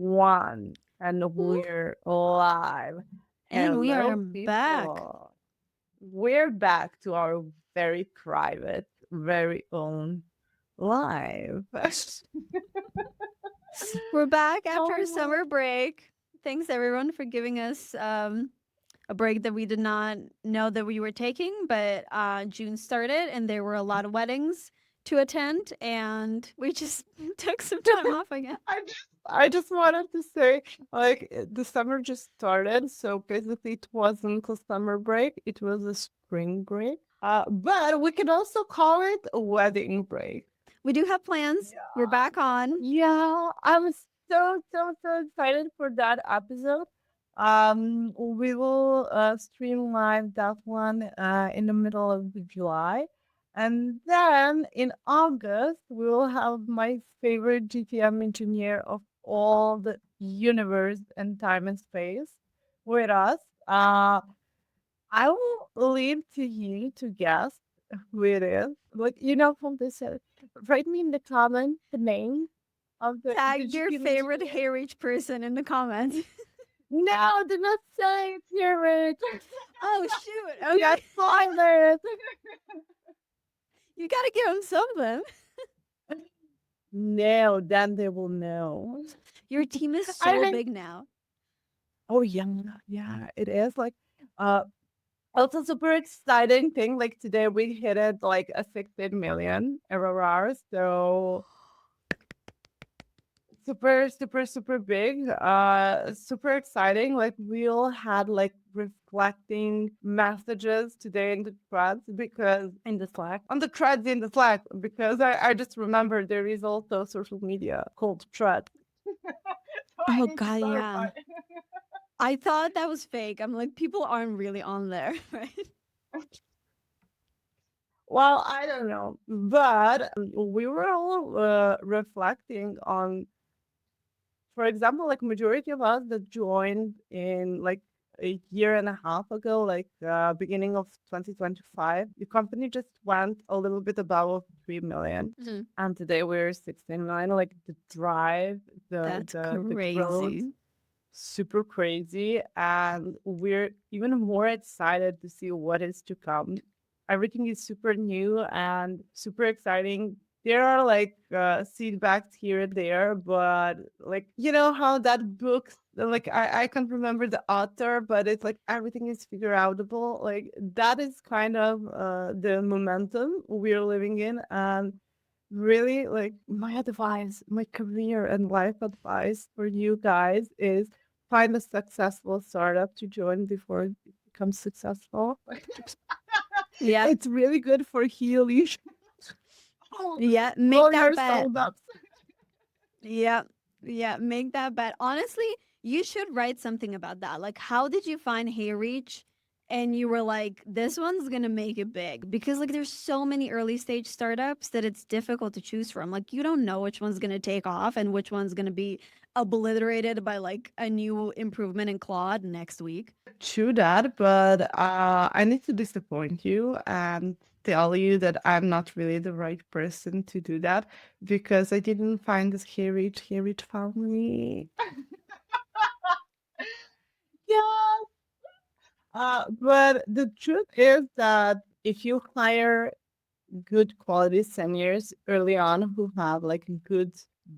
one, and Woo. we're live. And we are Hello, back. people. We're back to our very private, very own live. We're back after a Oh, summer break. Thanks everyone for giving us a break that we did not know that we were taking, but June started and there were a lot of weddings to attend and we just took some time off again. I just wanted to say, like, the summer just started, so basically it wasn't a summer break; it was a spring break. But we could also call it a wedding break. We do have plans. We're back on. Yeah, I'm so excited for that episode. We will stream live that one in the middle of July. And then in August, we will have my favorite GTM engineer of all the universe and time and space with us. I will leave to you to guess who it is. Like, from this, write me in the comment the name of the Tag your GTM favorite engineer. HeyReach person in the comments. No, do not say it's here, Rich. Oh shoot. Yeah, Okay. spoilers. You gotta give him something. No, then they will know. Your team is I so think. big now. Oh yeah, yeah, it is like. Uh, Also super exciting thing. Like today we hit it like a 16 million ARR. So super big, super exciting. Like we all had like reflecting messages today in the threads because In the Slack. on the threads in the Slack, because I just remember there is also social media called thread. So I Oh need to god, yeah. clarify. I thought that was fake. I'm like, people aren't really on there, right? Well, I don't know, but we were all reflecting on, for example, like majority of us that joined in like a year and a half ago, like beginning of 2025, the company just went a little bit above 3 million. Mhm. And today we're 16 million. Like the drive, That's the growth, crazy. super crazy. And we're even more excited to see what is to come. Everything is super new and super exciting. There are like feedbacks here and there, but like how that book, like I can't remember the author, but it's like everything is figure outable. Like that is kind of the momentum we're living in. And really, like my advice, my career and life advice for you guys is find a successful startup to join before it becomes successful. Yeah. It's really good for healing Yeah. Make all that your bet. startups. Yeah. Yeah. Make that bet. Honestly, you should write something about that. Like, how did you find HeyReach? And you were like, this one's gonna make it big because like there's so many early stage startups that it's difficult to choose from. Like you don't know which one's gonna take off and which one's gonna be obliterated by like a new improvement in Claude next week. True that, but I need to disappoint you and tell you that I'm not really the right person to do that because I didn't find this Here It found me. Yeah. But the truth is that if you hire good quality seniors early on who have like good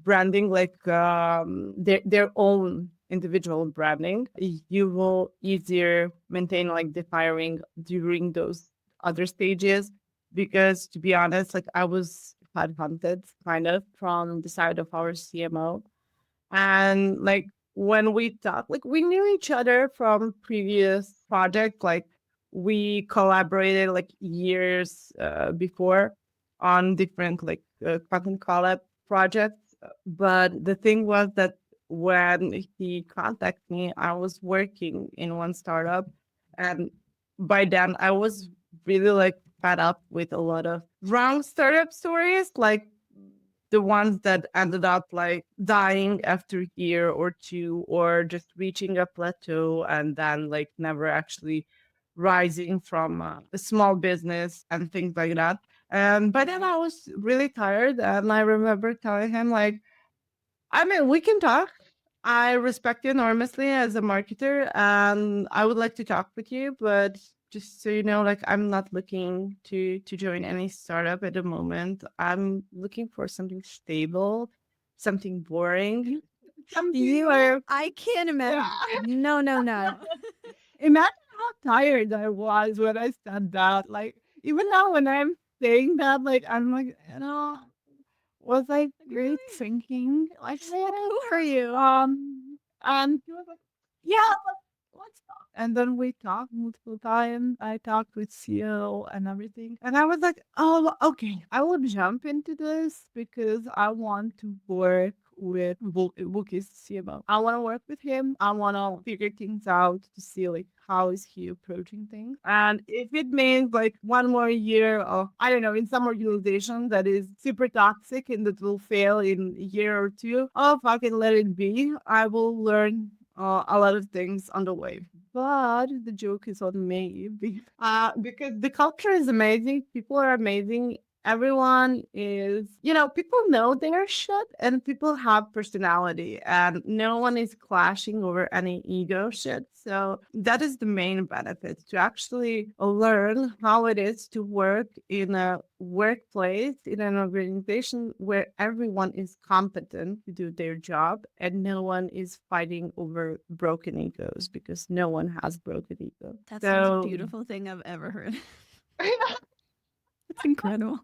branding, like their own individual branding, you will easier maintain like the firing during those other stages. Because to be honest, like I was headhunted kind of from the side of our CMO, and like when we talk, like we knew each other from previous project, like we collaborated like years before on different like content collab projects. But the thing was that when he contacted me, I was working in one startup, and by then I was really like fed up with a lot of wrong startup stories, like the ones that ended up like dying after a year or two, or just reaching a plateau and then like never actually rising from a small business and things like that. And by then I was really tired, and I remember telling him like, I mean, we can talk. I respect you enormously as a marketer, and I would like to talk with you, but just so you know, like I'm not looking to join any startup at the moment. I'm looking for something stable, something boring, something where I can't imagine. yeah. No, no, no. Imagine how tired I was when I said that. Like even now when I'm saying that, like I'm like, was I great thinking like Like, that? who are you? And he was like, "Yeah, let's talk." And then we talked multiple times. I talked with CEO and everything, and I was like, "Oh, okay, I will jump into this because I want to work with Wookie's CMO. I want to work with him. I want to figure things out to see like how is he approaching things, and if it means like one more year of I don't know in some organization that is super toxic and that will fail in a year or two, oh fucking let it be. I will learn a lot of things on the way. But the joke is on me because the culture is amazing. People are amazing. Everyone is, people know their shit and people have personality and no one is clashing over any ego shit. So that is the main benefit to actually learn how it is to work in a workplace, in an organization where everyone is competent to do their job and no one is fighting over broken egos because no one has broken ego. That's the most So, beautiful thing I've ever heard. It's incredible.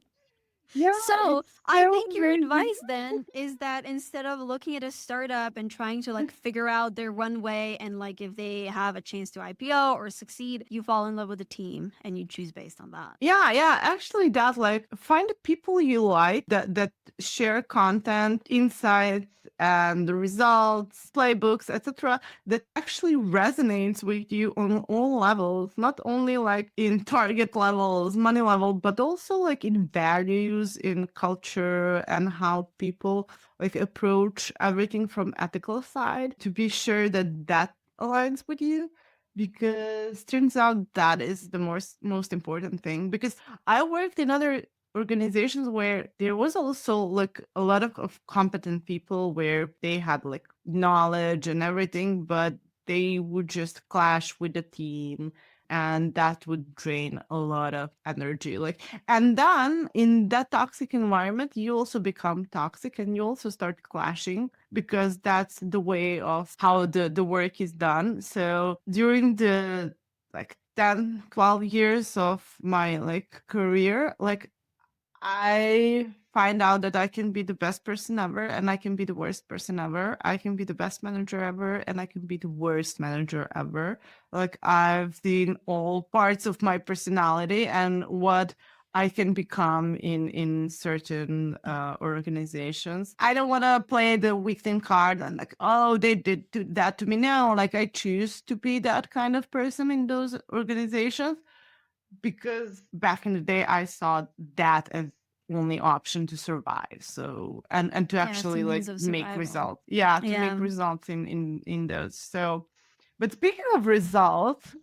yeah, So it's I so think your amazing. advice then is that instead of looking at a startup and trying to like figure out their runway and like if they have a chance to IPO or succeed, you fall in love with the team and you choose based on that. Yeah, yeah, actually that like find the people you like that share content, insights and the results, playbooks, etc. that actually resonates with you on all levels, not only like in target levels, money level, but also like in values, in culture and how people like approach everything from ethical side to be sure that that aligns with you because turns out that is the most important thing because I worked in other organizations where there was also like a lot of competent people where they had like knowledge and everything but they would just clash with the team and that would drain a lot of energy like and then in that toxic environment you also become toxic and you also start clashing because that's the way of how the work is done. So during the like 10, 12 years of my like career, like I find out that I can be the best person ever and I can be the worst person ever. I can be the best manager ever and I can be the worst manager ever. Like I've seen all parts of my personality and what I can become in certain organizations. I don't want to play the victim card and like, oh, they did that to me. No, like I choose to be that kind of person in those organizations because back in the day I saw that as only option to survive. So and to Yeah, it's a actually like means of make survival. results. Yeah, to make Yeah. results in those. So but speaking of results,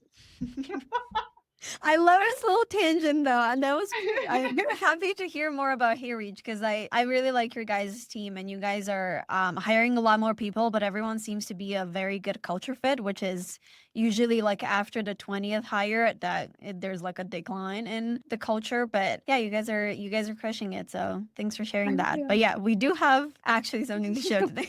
I love this little tangent though, and that was I'm happy to hear more about HeyReach because I really like your guys' team and you guys are hiring a lot more people, but everyone seems to be a very good culture fit, which is usually like after the 20th hire that there's like a decline in the culture. But yeah, you guys are crushing it. So thanks for sharing thank that. you. But yeah, we do have actually something to show today.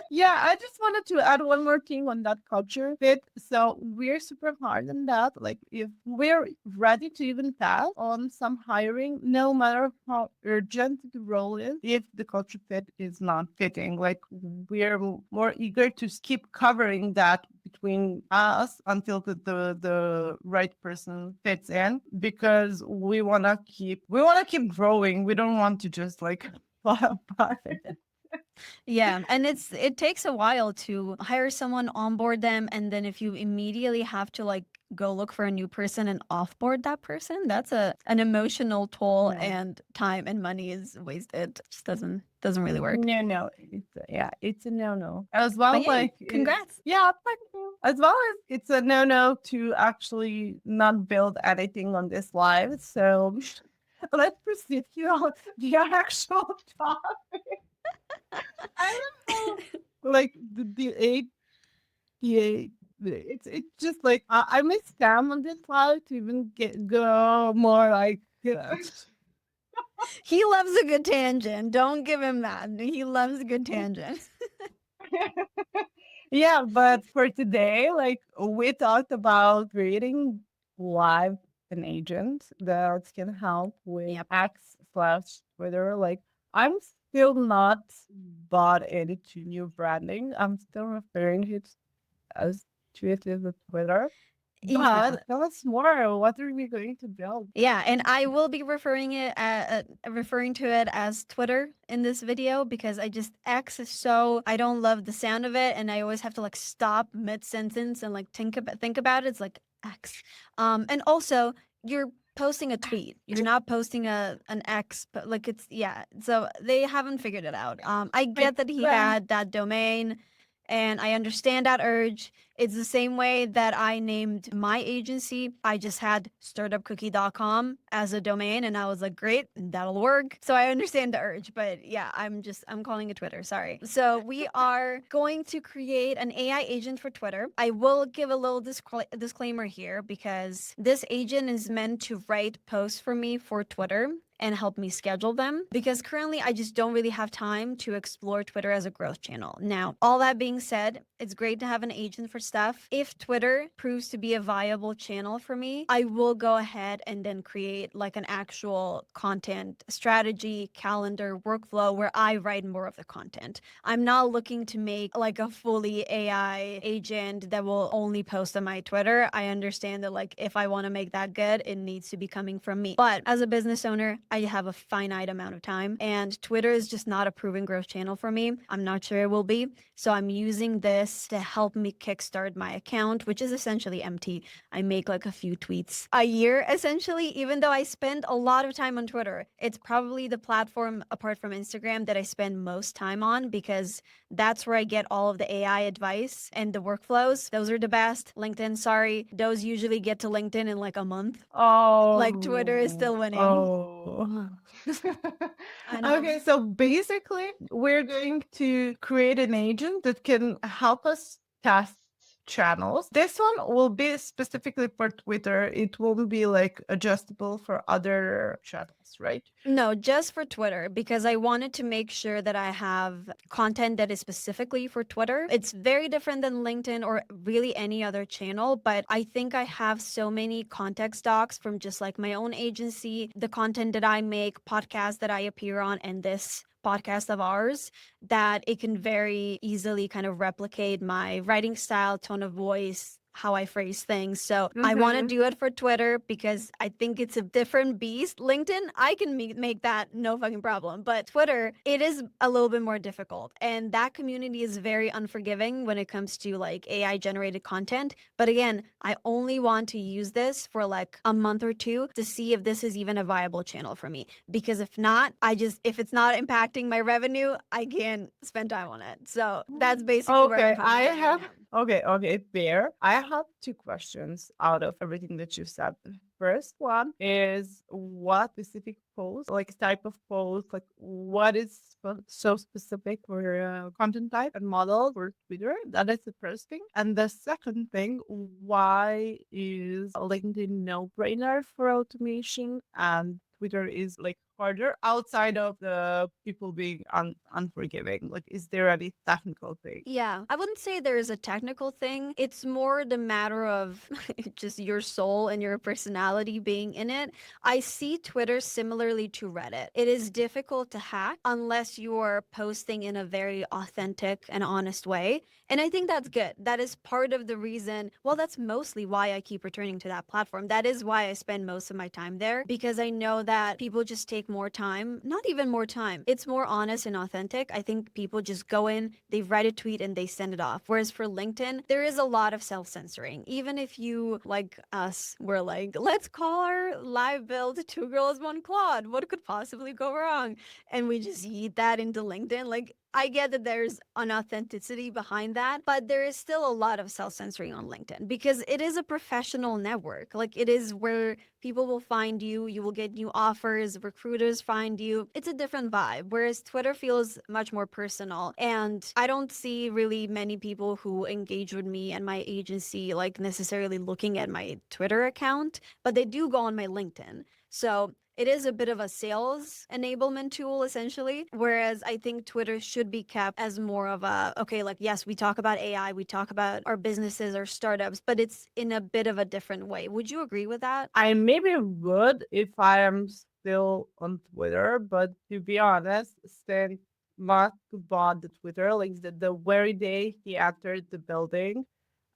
Yeah, I just wanted to add one more thing on that culture fit. So we're super hard on that. Like if we're ready to even pass on some hiring, no matter how urgent the role is, if the culture fit is not fitting, like we're more eager to keep covering that between us until the right person fits in because we wanna keep growing. We don't want to just like fall apart. Yeah, and it takes a while to hire someone, onboard them, and then if you immediately have to like go look for a new person and offboard that person, that's an emotional toll No. and time and money is wasted. It just doesn't really work. No, no, it's a no-no. As But well, yeah, like, congrats. yeah, thank you. As well as it's a no-no to actually not build anything on this live. So let's proceed here on the actual topic. I don't know. like the eight, yeah, it's just like I may scam on this cloud to even get go more like He loves a good tangent. Don't give him that. He loves a good tangent. yeah, but for today, like we talked about creating live an agent that can help with Yep. X slash Twitter. Like I'm still not bought into new branding. I'm still referring it as Twitter with Twitter. Yeah. But tell us more. What are we going to build? Yeah, and I will be referring to it as Twitter in this video because I just X is so I don't love the sound of it, and I always have to like stop mid sentence and like think about it. It's like X, and also you're posting a tweet. You're not posting an X, but like it's yeah. So they haven't figured it out. I Makes get that he sense. had that domain. And I understand that urge. It's the same way that I named my agency. I just had startupcookie.com as a domain and I was like, great, that'll work. So I understand the urge, but yeah, I'm calling it Twitter. Sorry. So we are going to create an AI agent for Twitter. I will give a little disclaimer here because this agent is meant to write posts for me for Twitter and help me schedule them because currently I just don't really have time to explore Twitter as a growth channel. Now, all that being said, it's great to have an agent for stuff. If Twitter proves to be a viable channel for me, I will go ahead and then create like an actual content strategy, calendar, workflow where I write more of the content. I'm not looking to make like a fully AI agent that will only post on my Twitter. I understand that like if I want to make that good, it needs to be coming from me. But as a business owner, I have a finite amount of time and Twitter is just not a proven growth channel for me. I'm not sure it will be. So I'm using this to help me kickstart my account, which is essentially empty. I make like a few tweets a year, essentially, even though I spend a lot of time on Twitter. It's probably the platform apart from Instagram that I spend most time on because that's where I get all of the AI advice and the workflows. Those are the best. LinkedIn, sorry, those usually get to LinkedIn in like a month. Like Twitter is Oh, still winning. oh. I know. Okay, so basically, we're going to create an agent that can help us test channels. This one will be specifically for Twitter. It won't be like adjustable for other channels, right? No, just for Twitter because I wanted to make sure that I have content that is specifically for Twitter. It's very different than LinkedIn or really any other channel, but I think I have so many context docs from just like my own agency, the content that I make, podcasts that I appear on, and this podcast of ours that it can very easily kind of replicate my writing style, tone of voice, how I phrase things. So I want to Mm-hmm. do it for Twitter because I think it's a different beast. LinkedIn, I can make that no fucking problem. But Twitter, it is a little bit more difficult. And that community is very unforgiving when it comes to like AI generated content. But again, I only want to use this for like a month or two to see if this is even a viable channel for me. Because if not, if it's not impacting my revenue, I can't spend time on it. So that's basically where I'm Okay, coming from right now. okay, fair. I have two questions out of everything that you said. First one is what specific post, like type of post, like what is so specific for content type and model for Twitter? That is the first thing. And the second thing, why is LinkedIn no brainer for automation and Twitter is like harder outside of the people being unforgiving? Like, is there any technical thing? Yeah, I wouldn't say there is a technical thing. It's more the matter of just your soul and your personality being in it. I see Twitter similarly to Reddit. It is difficult to hack unless you're posting in a very authentic and honest way. And I think that's good. That is part of the reason, well, that's mostly why I keep returning to that platform. That is why I spend most of my time there because I know that people just take more time, not even more time. It's more honest and authentic. I think people just go in, they write a tweet and they send it off. Whereas for LinkedIn, there is a lot of self-censoring. Even if you, like us, were like, let's call our live build Two Girls, One Claude. What could possibly go wrong? And we just eat that into LinkedIn. Like, I get that there's an authenticity behind that, but there is still a lot of self-censoring on LinkedIn because it is a professional network. Like it is where people will find you, you will get new offers, recruiters find you. It's a different vibe. Whereas Twitter feels much more personal. And I don't see really many people who engage with me and my agency like necessarily looking at my Twitter account, but they do go on my LinkedIn. So it is a bit of a sales enablement tool, essentially. Whereas I think Twitter should be kept as more of a, okay, like, yes, we talk about AI, we talk about our businesses, our startups, but it's in a bit of a different way. Would you agree with that? I maybe would if I am still on Twitter, but to be honest, since Musk bought the Twitter, like the very day he entered the building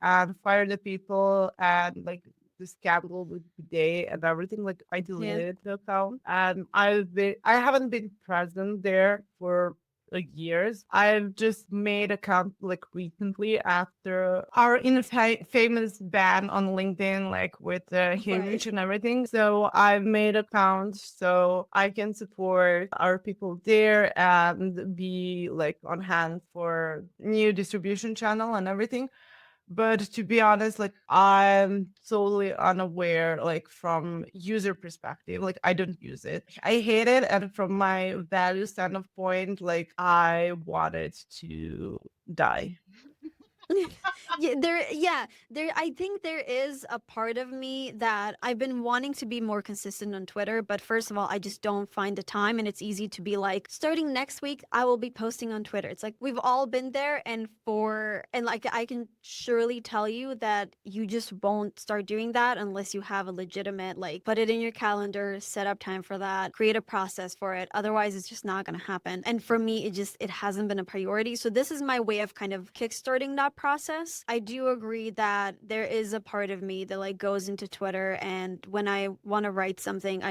and fired the people and like the scandal with the day and everything, like I Yeah. deleted the account and I haven't been present there for like years. I've just made account like recently after our famous ban on LinkedIn, like with Right. HeyReach and everything. So I've made accounts so I can support our people there and be like on hand for new distribution channel and everything. But to be honest, like I'm totally unaware, like from user perspective, like I don't use it. I hate it. And from my value standpoint, like I want it to die. Yeah, I think there is a part of me that I've been wanting to be more consistent on Twitter, but first of all, I just don't find the time, and it's easy to be like, starting next week I will be posting on Twitter. It's like we've all been there, and like I can surely tell you that you just won't start doing that unless you have a legitimate, like, put it in your calendar, set up time for that, create a process for it. Otherwise it's just not going to happen. And for me, it hasn't been a priority. So this is my way of kind of kickstarting that process. I do agree that there is a part of me that like goes into Twitter, and when I want to write something,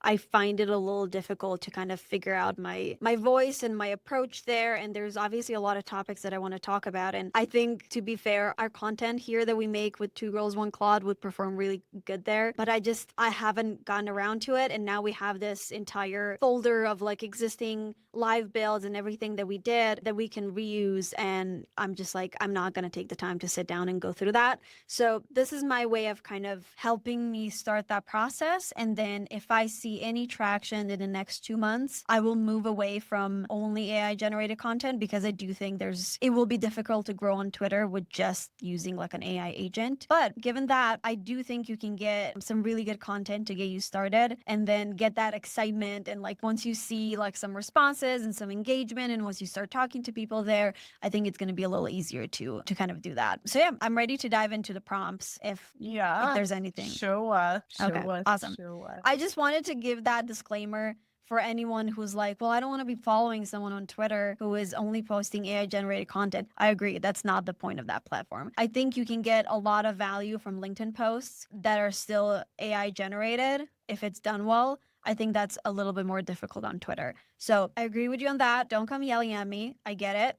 I find it a little difficult to kind of figure out my voice and my approach there. And there's obviously a lot of topics that I want to talk about. And I think, to be fair, our content here that we make with Two Girls One Claude would perform really good there. But I haven't gotten around to it. And now we have this entire folder of like existing live builds and everything that we did that we can reuse. And I'm just like, I'm not going to take the time to sit down and go through that. So this is my way of kind of helping me start that process. And then if I see any traction in the next 2 months, I will move away from only AI generated content, because I do think it will be difficult to grow on Twitter with just using like an AI agent. But given that, I do think you can get some really good content to get you started, and then get that excitement. And like once you see like some responses and some engagement, and once you start talking to people there, I think it's going to be a little easier to kind of do that. So yeah, I'm ready to dive into the prompts if Yeah. there's anything. Show us. Okay, Show us. awesome. Show us. I just wanted to give that disclaimer for anyone who's like, well, I don't want to be following someone on Twitter who is only posting AI generated content. I agree. That's not the point of that platform. I think you can get a lot of value from LinkedIn posts that are still AI generated if it's done well. I think that's a little bit more difficult on Twitter. So I agree with you on that. Don't come yelling at me. I get it.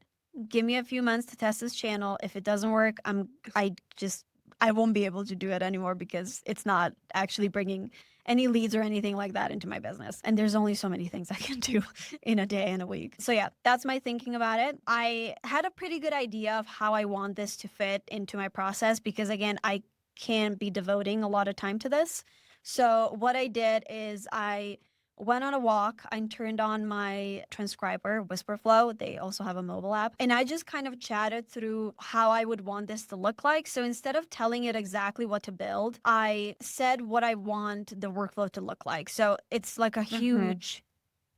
Give me a few months to test this channel. If it doesn't work, I won't be able to do it anymore, because it's not actually bringing any leads or anything like that into my business. And there's only so many things I can do in a day and a week. So yeah, that's my thinking about it. I had a pretty good idea of how I want this to fit into my process, because again, I can't be devoting a lot of time to this. So what I did is I went on a walk. I turned on my transcriber, Whisperflow. They also have a mobile app. And I just kind of chatted through how I would want this to look like. So instead of telling it exactly what to build, I said what I want the workflow to look like. So it's like a Mm-hmm.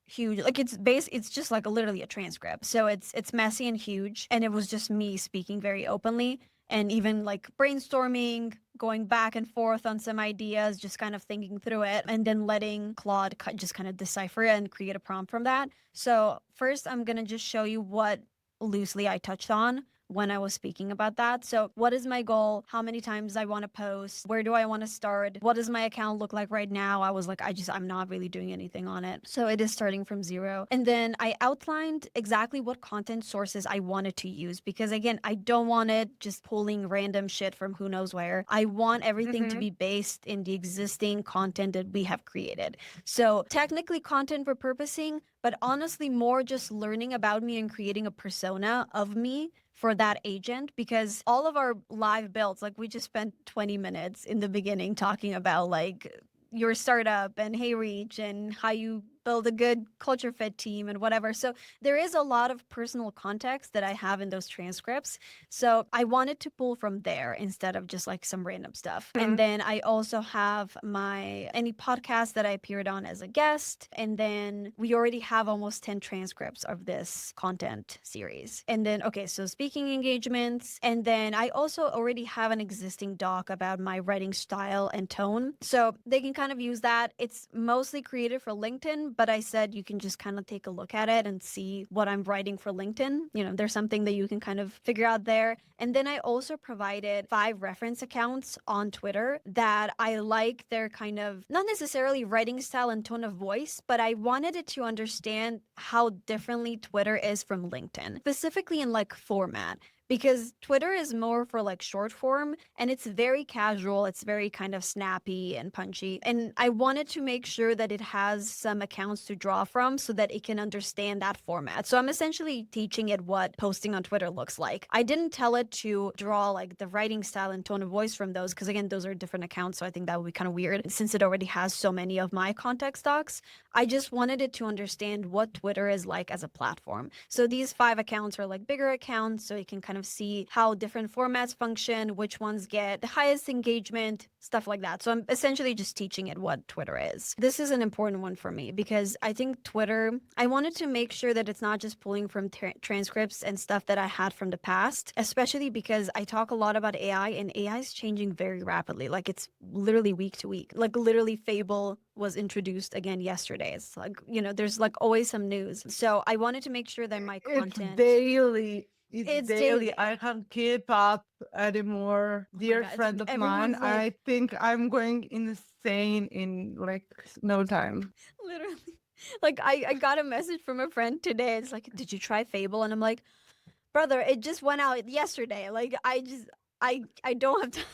huge, like it's just like literally a transcript. So it's messy and huge, and it was just me speaking very openly, and even like brainstorming, going back and forth on some ideas, just kind of thinking through it, and then letting Claude just kind of decipher it and create a prompt from that. So first I'm going to just show you what loosely I touched on when I was speaking about that. So what is my goal? How many times I want to post? Where do I want to start? What does my account look like right now? I was like, I'm not really doing anything on it. So it is starting from zero. And then I outlined exactly what content sources I wanted to use because again, I don't want it just pulling random shit from who knows where. I want everything to be based in the existing content that we have created. So technically content repurposing, but honestly more just learning about me and creating a persona of me for that agent, because all of our live builds, like we just spent 20 minutes in the beginning talking about like your startup and HeyReach and how you build a good culture fit team and whatever. So there is a lot of personal context that I have in those transcripts. So I wanted to pull from there instead of just like some random stuff. And then I also have my any podcast that I appeared on as a guest. And then we already have almost 10 transcripts of this content series. And then, okay, so speaking engagements. And then I also already have an existing doc about my writing style and tone. So they can kind of use that. It's mostly created for LinkedIn, but I said you can just kind of take a look at it and see what I'm writing for LinkedIn. You know, there's something that you can kind of figure out there. And then I also provided 5 reference accounts on Twitter that I like their kind of, not necessarily writing style and tone of voice, but I wanted it to understand how differently Twitter is from LinkedIn, specifically in like format. Because Twitter is more for like short form and it's very casual. It's very kind of snappy and punchy. And I wanted to make sure that it has some accounts to draw from so that it can understand that format. So I'm essentially teaching it what posting on Twitter looks like. I didn't tell it to draw like the writing style and tone of voice from those because again, those are different accounts. So I think that would be kind of weird since it already has so many of my context docs. I just wanted it to understand what Twitter is like as a platform. So these 5 accounts are like bigger accounts, so you can kind of see how different formats function, which ones get the highest engagement, stuff like that. So I'm essentially just teaching it what Twitter is. This is an important one for me because I think Twitter, I wanted to make sure that it's not just pulling from transcripts and stuff that I had from the past, especially because I talk a lot about AI and AI is changing very rapidly. Like it's literally week to week. Like literally Fable was introduced again yesterday. It's like, you know, there's like always some news. So I wanted to make sure that my content... It's It's daily. daily. I can't keep up anymore. Oh my Dear God. friend of mine, Everyone's like, I think I'm going insane in like no time. literally. Like, I got a message from a friend today. It's like, did you try Fable? And I'm like, brother, it just went out yesterday. Like, I don't have time.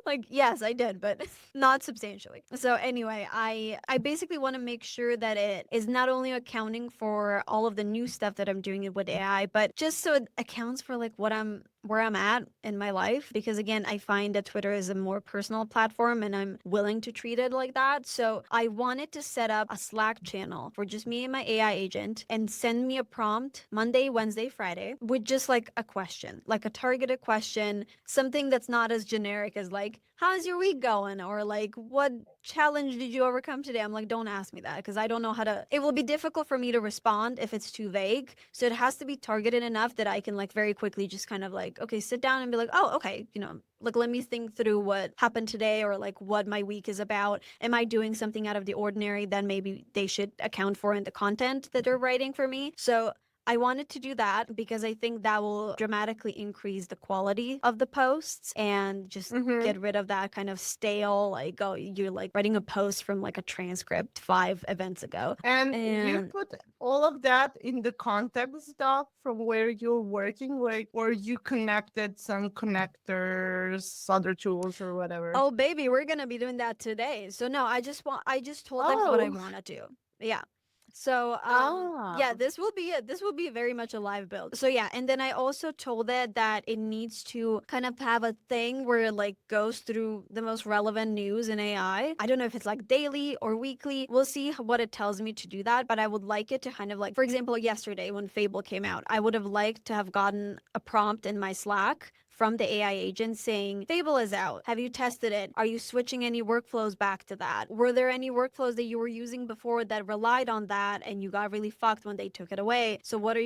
Like, yes, I did, but not substantially. So anyway, I basically want to make sure that it is not only accounting for all of the new stuff that I'm doing with AI, but just so it accounts for like where I'm at in my life. Because again, I find that Twitter is a more personal platform and I'm willing to treat it like that. So I wanted to set up a Slack channel for just me and my AI agent and send me a prompt Monday, Wednesday, Friday with just like a question, like a targeted question, something that's not as generic as like, how's your week going? Or like, what challenge did you overcome today? I'm like, don't ask me that because I don't know how to. It will be difficult for me to respond if it's too vague. So it has to be targeted enough that I can like very quickly just kind of like, okay, sit down and be like, oh, okay, you know, like let me think through what happened today or like what my week is about. Am I doing something out of the ordinary that maybe they should account for in the content that they're writing for me? So I wanted to do that because I think that will dramatically increase the quality of the posts and just Mm-hmm. get rid of that kind of stale, like, oh, you're like writing a post from like a transcript 5 events ago. And you And put all of that in the context doc from where you're working, like, or you connected some connectors, other tools, or whatever. oh, baby, we're going to be doing that today. So, no, I just told them what I Oh, want to do. Yeah. So yeah, ah, this will be very much a live build. So yeah, and then I also told it that it needs to kind of have a thing where it like goes through the most relevant news in AI. I don't know if it's like daily or weekly. We'll see what it tells me to do that, but I would like it to kind of like, for example, yesterday when Fable came out, I would have liked to have gotten a prompt in my Slack from the AI agent saying, Fable is out. Have you tested it? Are you switching any workflows back to that? Were there any workflows that you were using before that relied on that and you got really fucked when they took it away? So what are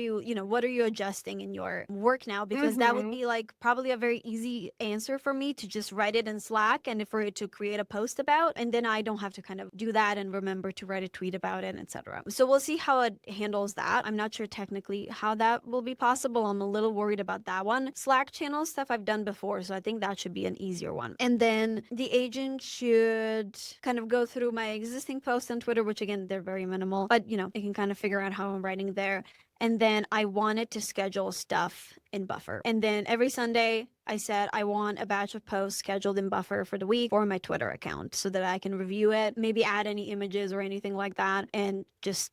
what are you adjusting in your work now? Because that would Mm-hmm. be like probably a very easy answer for me to just write it in Slack and for it to create a post about, and then I don't have to kind of do that and remember to write a tweet about it, etc. So we'll see how it handles that. I'm not sure technically how that will be possible. I'm a little worried about that one. Slack channel stuff I've done before, so I think that should be an easier one. And then the agent should kind of go through my existing posts on Twitter, which again, they're very minimal, but it can kind of figure out how I'm writing there. And then I wanted to schedule stuff in Buffer. And then every Sunday, I said I want a batch of posts scheduled in Buffer for the week for my Twitter account so that I can review it, maybe add any images or anything like that, and just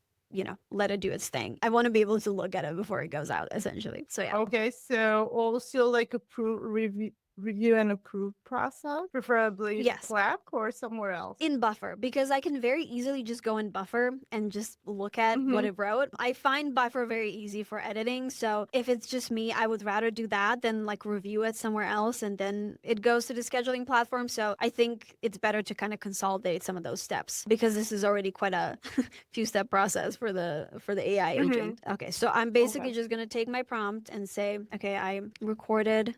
let it do its thing. I want to be able to look at it before it goes out, essentially. So yeah. Okay, so also like approve review and approve process, preferably Yes. Slack or somewhere else. In Buffer, because I can very easily just go in Buffer and just look at what Mm-hmm. it wrote. I find Buffer very easy for editing, so if it's just me, I would rather do that than like review it somewhere else and then it goes to the scheduling platform. So I think it's better to kind of consolidate some of those steps because this is already quite a few step process for the AI Mm-hmm. agent. Okay, so I'm basically just gonna take my prompt and say, okay, I recorded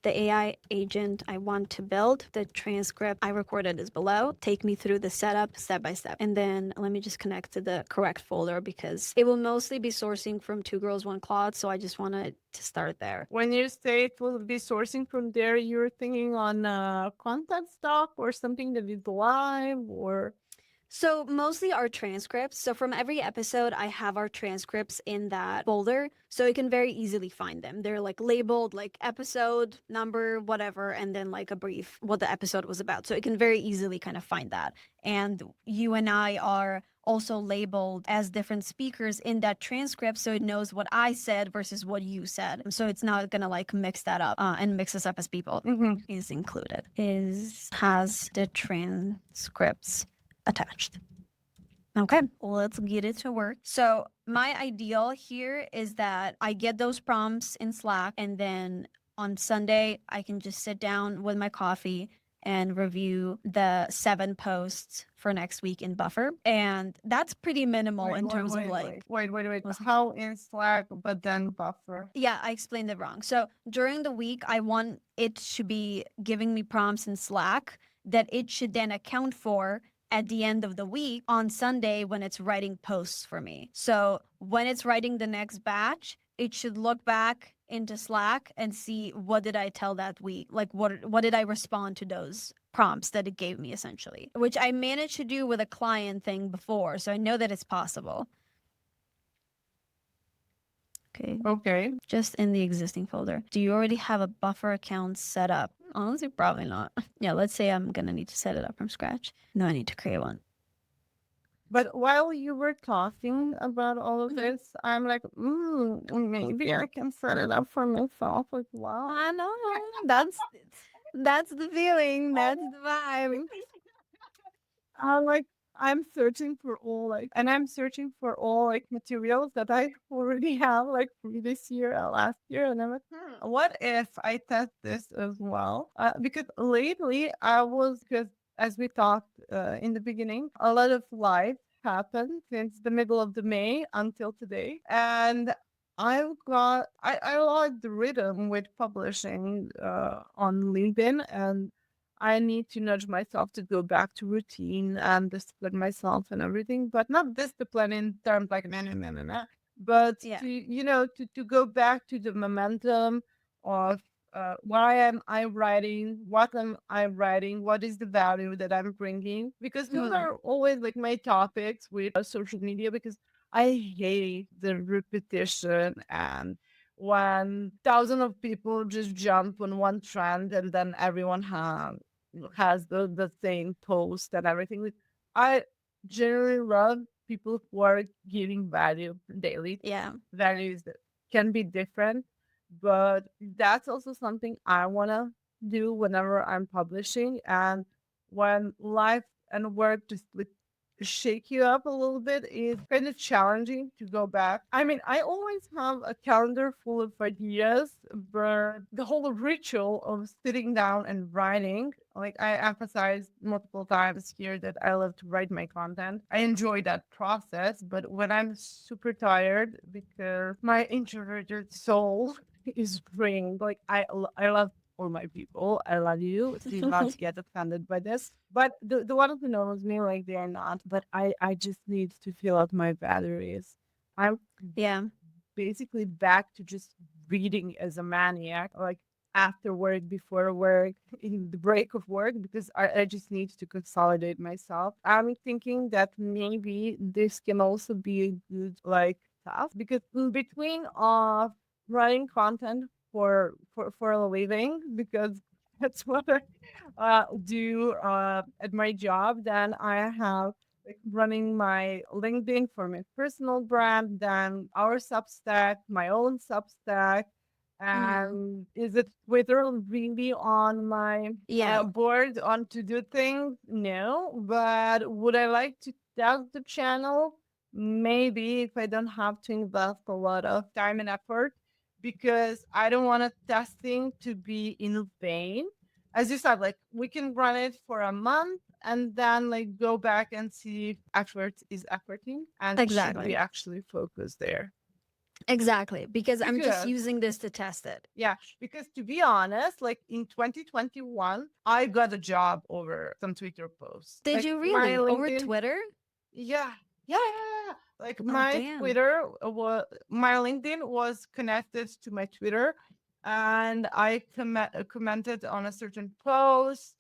the AI agent I want to build. The transcript I recorded is below. Take me through the setup step by step. And then let me just connect to the correct folder because it will mostly be sourcing from Two Girls, One Claude. So I just wanted to start there. When you say it will be sourcing from there, you're thinking on content stock or something that is live or So mostly our transcripts. So from every episode, I have our transcripts in that folder. So you can very easily find them. They're like labeled like episode number, whatever, and then like a brief what the episode was about. So it can very easily kind of find that. And you and I are also labeled as different speakers in that transcript so it knows what I said versus what you said. So it's not gonna like mix that up and mix us up as people. mm-hmm. Is included. Has the transcripts attached. Okay, let's get it to work. So my ideal here is that I get those prompts in Slack and then on Sunday I can just sit down with my coffee and review the 7 posts for next week in Buffer. And that's pretty minimal in terms of like wait. How in Slack, but then Buffer? Yeah, I explained it wrong. So during the week, I want it to be giving me prompts in Slack that it should then account for at the end of the week on Sunday when it's writing posts for me. So when it's writing the next batch, it should look back into Slack and see what did I tell that week? Like what did I respond to those prompts that it gave me essentially, which I managed to do with a client thing before. So I know that it's possible. Okay. Just in the existing folder. Do you already have a Buffer account set up? Honestly, probably not. Yeah, let's say I'm gonna need to set it up from scratch. No, I need to create one. But while you were talking about all of this, I'm like, maybe I can set it up for myself as well. I know. That's the feeling. That's the vibe. I'm like, I'm searching for all like materials that I already have like this year, last year, and I'm like, what if I test this as well? Because lately I was because as we talked in the beginning, a lot of life happened since the middle of the May until today, and I lost the rhythm with publishing on LinkedIn and I need to nudge myself to go back to routine and discipline myself and everything, but not discipline in terms like nah, but Yeah. to to go back to the momentum of why am I writing, what am I writing, what is the value that I'm bringing, because those are always like my topics with social media because I hate the repetition and when thousands of people just jump on one trend and then everyone has the same post and everything. I generally love people who are giving value daily. Yeah. Values that can be different, but that's also something I want to do whenever I'm publishing and when life and work just like shake you up a little bit. It's kind of challenging to go back. I mean, I always have a calendar full of ideas, but the whole ritual of sitting down and writing, like I emphasized multiple times here that I love to write my content. I enjoy that process, but when I'm super tired because my introverted soul is drained, like I love all my people. I love you. Do not get offended by this. But the one who knows me, like they are not. But I just need to fill out my batteries. I'm Yeah. basically back to just reading as a maniac, like after work, before work, in the break of work, because I just need to consolidate myself. I'm thinking that maybe this can also be a good like task because in between of writing content for a living, because that's what I do at my job, then I have like running my LinkedIn for my personal brand, then our Substack, my own Substack. Hmm. And is it Twitter really on my Yeah. board on to do things? No, but would I like to test the channel? Maybe if I don't have to invest a lot of time and effort, because I don't want a testing to be in vain. As you said, like we can run it for a month and then like go back and see if effort is efforting and should we Exactly. actually focus there. Exactly. Because I'm just Because using this to test it. yeah, because to be honest, like in 2021, I got a job over some Twitter posts. Did Like you my really? Over LinkedIn, Twitter? yeah, yeah. Like Oh, my damn. Twitter was my LinkedIn was connected to my Twitter, and I commented on a certain post,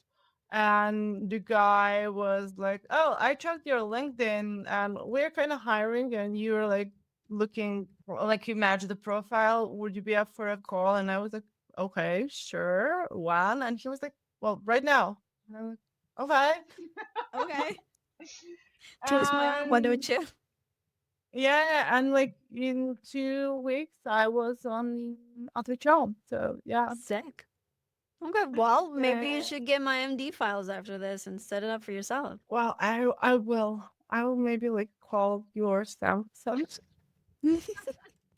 and the guy was like, "Oh, I checked your LinkedIn, and we're kind of hiring, and you're like looking like you match the profile. Would you be up for a call?" And I was like, "Okay, sure, one." And he was like, "Well, right now." And I was like, "Okay." Okay. Twist my arm, why And don't you? yeah, and like in 2 weeks, I was on other job. So yeah, Sick. Okay, well, maybe you yeah. should get my MD files after this and set it up for yourself. Well, I will maybe like call your some.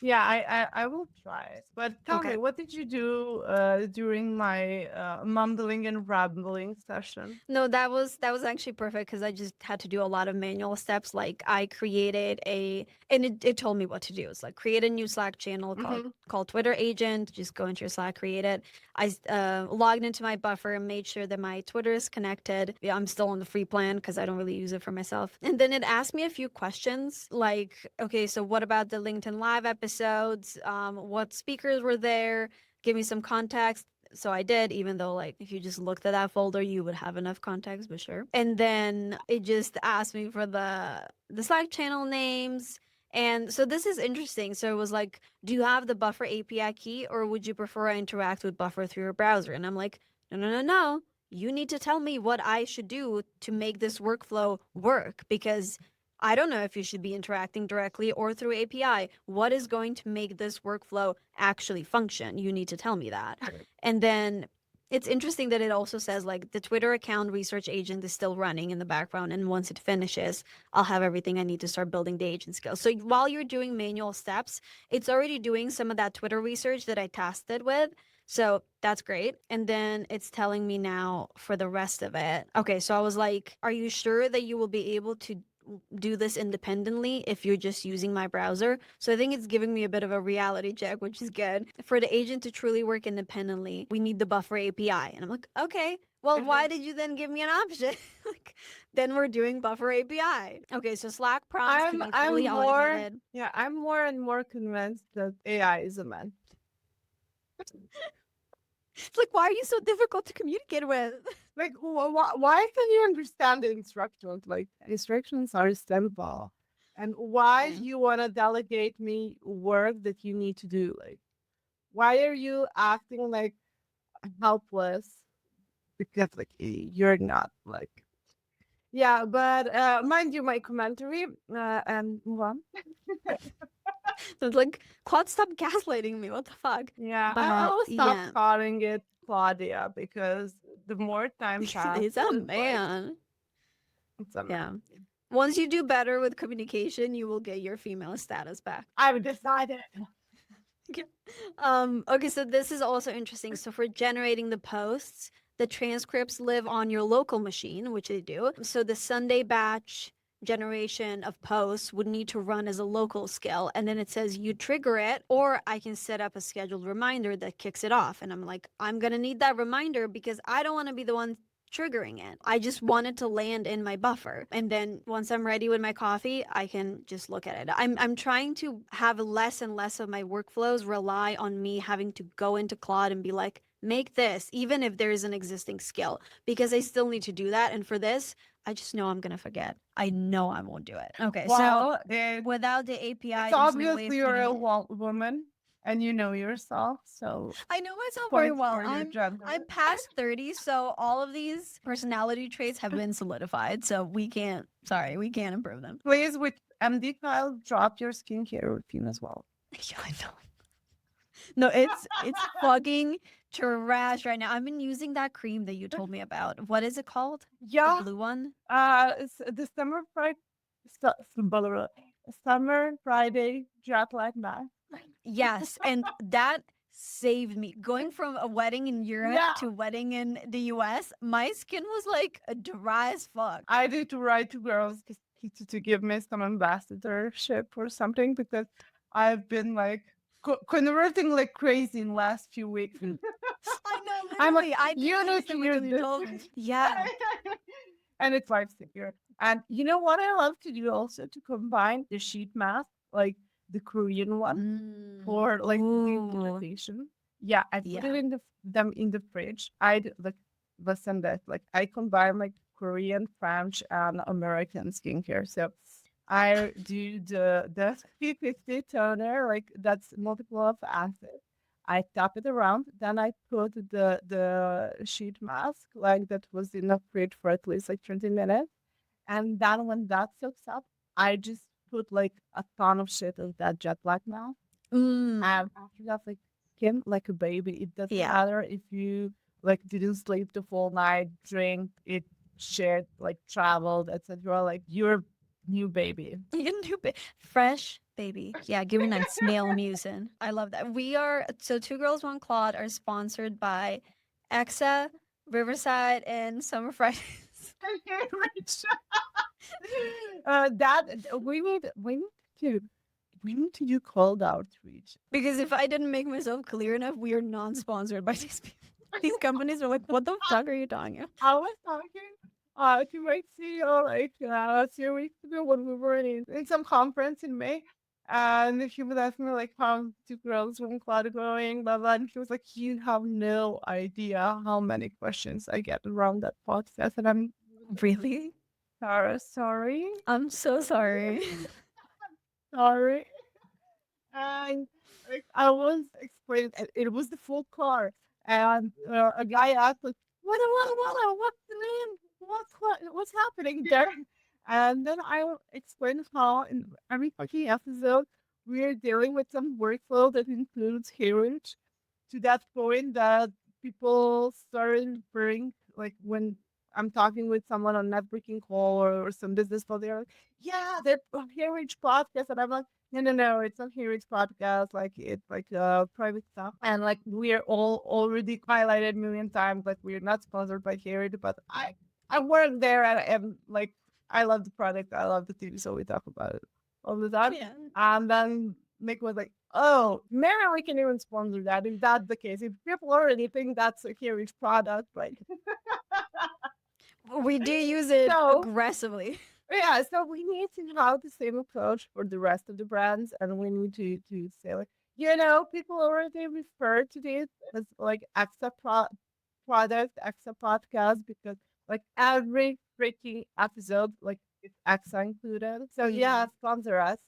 Yeah, I will try it. But tell Okay. me, what did you do during my mumbling and rambling session? No, that was actually perfect because I just had to do a lot of manual steps. Like I created and it told me what to do. It's like create a new Slack channel called Mm-hmm. Twitter Agent. Just go into your Slack, create it. I logged into my buffer and made sure that my Twitter is connected. Yeah, I'm still on the free plan because I don't really use it for myself. And then it asked me a few questions like, okay, so what about the LinkedIn Live episodes? What speakers were there? Give me some context. So I did, even though like if you just looked at that folder, you would have enough context, but sure. And then it just asked me for the Slack channel names. And so this is interesting. So it was like, do you have the Buffer API key, or would you prefer I interact with Buffer through your browser? And I'm like, no, no, no, no. You need to tell me what I should do to make this workflow work, because I don't know if you should be interacting directly or through API. What is going to make this workflow actually function? You need to tell me that. And then it's interesting that it also says like the Twitter account research agent is still running in the background. And once it finishes, I'll have everything I need to start building the agent skills. So while you're doing manual steps, it's already doing some of that Twitter research that I tasked with. So that's great. And then it's telling me now for the rest of it. Okay, so I was like, are you sure that you will be able to do this independently if you're just using my browser? So I think it's giving me a bit of a reality check, which is good. For the agent to truly work independently, we need the Buffer API. And I'm like, okay, well, Mm-hmm. why did you then give me an option? Like, then we're doing Buffer API. Okay, so Slack prompts can be fully I'm more automated. yeah, I'm more and more convinced that AI is a man. It's like, why are you so difficult to communicate with? Like, why can you understand the instructions? Like, instructions are simple. And why Yeah. do you want to delegate me work that you need to do? Like, why are you acting like helpless? Because, like, you're not. Like, yeah, but mind you, my commentary, and move on. So it's like, Claude, stop gaslighting me. What the fuck? Yeah, I But will stop yeah, calling it Claudia because the more time he's a passes, like, man. it's a Yeah. man. Once you do better with communication, you will get your female status back. I've decided. Okay, so this is also interesting. So for generating the posts, the transcripts live on your local machine, which they do. So the Sunday batch generation of posts would need to run as a local skill. And then it says you trigger it, or I can set up a scheduled reminder that kicks it off. And I'm like, I'm going to need that reminder because I don't want to be the one triggering it. I just want it to land in my buffer. And then once I'm ready with my coffee, I can just look at it. I'm trying to have less and less of my workflows rely on me having to go into Claude and be like, make this, even if there is an existing skill, because I still need to do that. And for this, I just know I'm going to forget. I know I won't do it. Okay, Well, so without the API, it's there's no way obviously of you're getting a it. woman and you know yourself. So I know myself very points well. for your gender. I'm past 30, so all of these personality traits have been solidified. So we can't improve them. Please, with MD Kyle, drop your skincare routine as well. Yeah, I know. No, it's fucking trash right now. I've been using that cream that you told me about. What is it called? Yeah. The blue one? It's the Summer Friday jet lag mask. Yes, and that saved me. Going from a wedding in Europe Yeah. to wedding in the US, my skin was like dry as fuck. I did to write to girls to give me some ambassadorship or something because I've been like converting like crazy in last few weeks. I know, I'm like, literally. I you didn't know, understand to what use you this. told me. Yeah. And it's life secure. And you know what I love to do also to combine the sheet mask, like the Korean one for like the Ooh. implementation. Yeah, I put Yeah. it in them in the fridge. I'd like listen that like I combine like Korean, French, and American skincare. So I do the 350 toner, like that's multiple of acid. I tap it around, then I put the sheet mask like that was in the fridge for at least like 20 minutes. And then when that soaks up, I just put like a ton of shit of that jet black now. Mm. After that, like skin like a baby. It doesn't Yeah. matter if you like didn't sleep the full night, drink, it shared, like traveled, etc. Like you're new baby. You can do fresh baby. Yeah, give me nice male mucin. I love that. We are so Two Girls One Claude are sponsored by Exa, Riverside, and Summer Fridays. Rich. That we need to do cold outreach. Because if I didn't make myself clear enough, we are non-sponsored by these people. These companies are like, what the fuck are you talking about? I was talking to my CEO like 2 weeks ago when we were in some conference in May. And she was asking me like how Two Girls One Cloud going, blah blah. And she was like, you have no idea how many questions I get around that podcast. And I'm Really? sorry. I'm so sorry. Sorry. And like, I was explaining, it was the full car. And a guy asked, like, what's the name? What's happening there? And then I explained how in every fucking episode we're dealing with some workflow that includes HeyReach to that point that people started referring, like when I'm talking with someone on networking call or some business call, they're like, yeah, they're HeyReach podcast. And I'm like, no, it's not HeyReach podcast. Like it's like private stuff. And like we're all already highlighted a million times, like we're not sponsored by HeyReach, but I work there and like I love the product, I love the team, so we talk about it all the time. Yeah. And then Nick was like, oh, maybe we can even sponsor that if that's the case. If people already think that's a HeyReach product, like We do use it So- aggressively. yeah, so we need to have the same approach for the rest of the brands, and we need to say like, people already refer to this as like product, extra podcast because like every freaking episode, like it's extra included. So yeah, sponsor us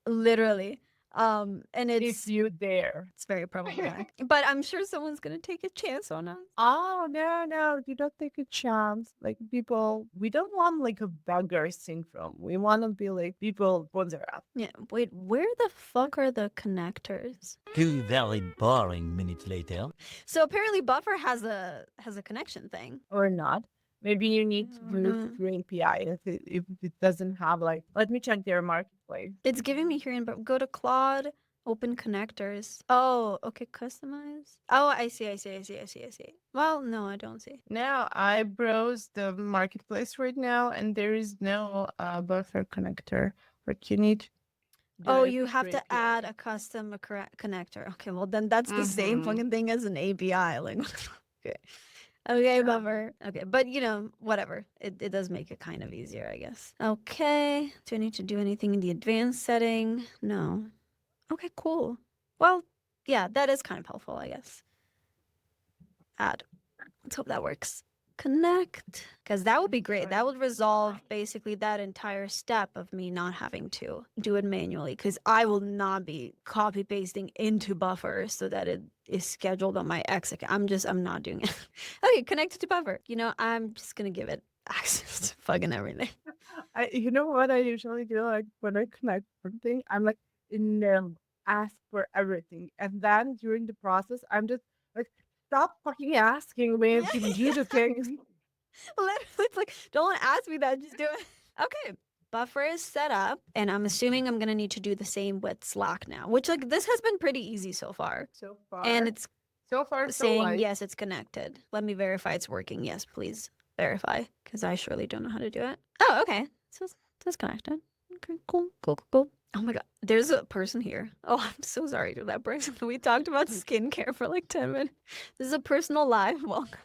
Literally. And if it's you dare. it's very problematic. But I'm sure someone's gonna take a chance on us. Oh no, you don't take a chance. Like people, we don't want like a beggar syndrome. We want to be like people sponsor us. Yeah. Wait, where the fuck are the connectors? 2 very boring minutes later. So apparently Buffer has a connection thing. Or not. Maybe you need to Oh, move no. through API if it doesn't have like. Let me check their marketplace. It's giving me here, but go to Claude, open connectors. Oh, okay, customize. Oh, I see, I see, I see, I see, I see. Well, no, I don't see. Now I browse the marketplace right now, and there is no buffer connector. But you need to do Oh, it you have through to add API. a custom connector. Okay, well then that's the same Mm-hmm. fucking thing as an API. Like, okay, okay, bummer. Okay, but whatever. It does make it kind of easier, I guess. Okay, do I need to do anything in the advanced setting? No. Okay, cool. Well, yeah, that is kind of helpful, I guess. Add. Let's hope that works. Connect. Because that would be great. That would resolve basically that entire step of me not having to do it manually. Because I will not be copy pasting into Buffer so that it is scheduled on my X account. I'm not doing it. Okay, connected to Buffer. I'm just going to give it access to fucking everything. You know what I usually do? Like when I connect something, I'm like, no, ask for everything. And then during the process, I'm just like, stop fucking asking me to do the things. Literally, it's like, don't ask me that, just do it. Okay. Buffer is set up, and I'm assuming I'm gonna need to do the same with Slack now, which like this has been pretty easy so far. So And far, it's so far, so saying light. yes, it's connected. Let me verify it's working. Yes, please verify, because I surely don't know how to do it. Oh, okay. So it's connected. Okay, cool, cool, cool, cool. Oh my god, there's a person here. Oh, I'm so sorry to that person. We talked about skincare for like 10 minutes. This is a personal live. Welcome.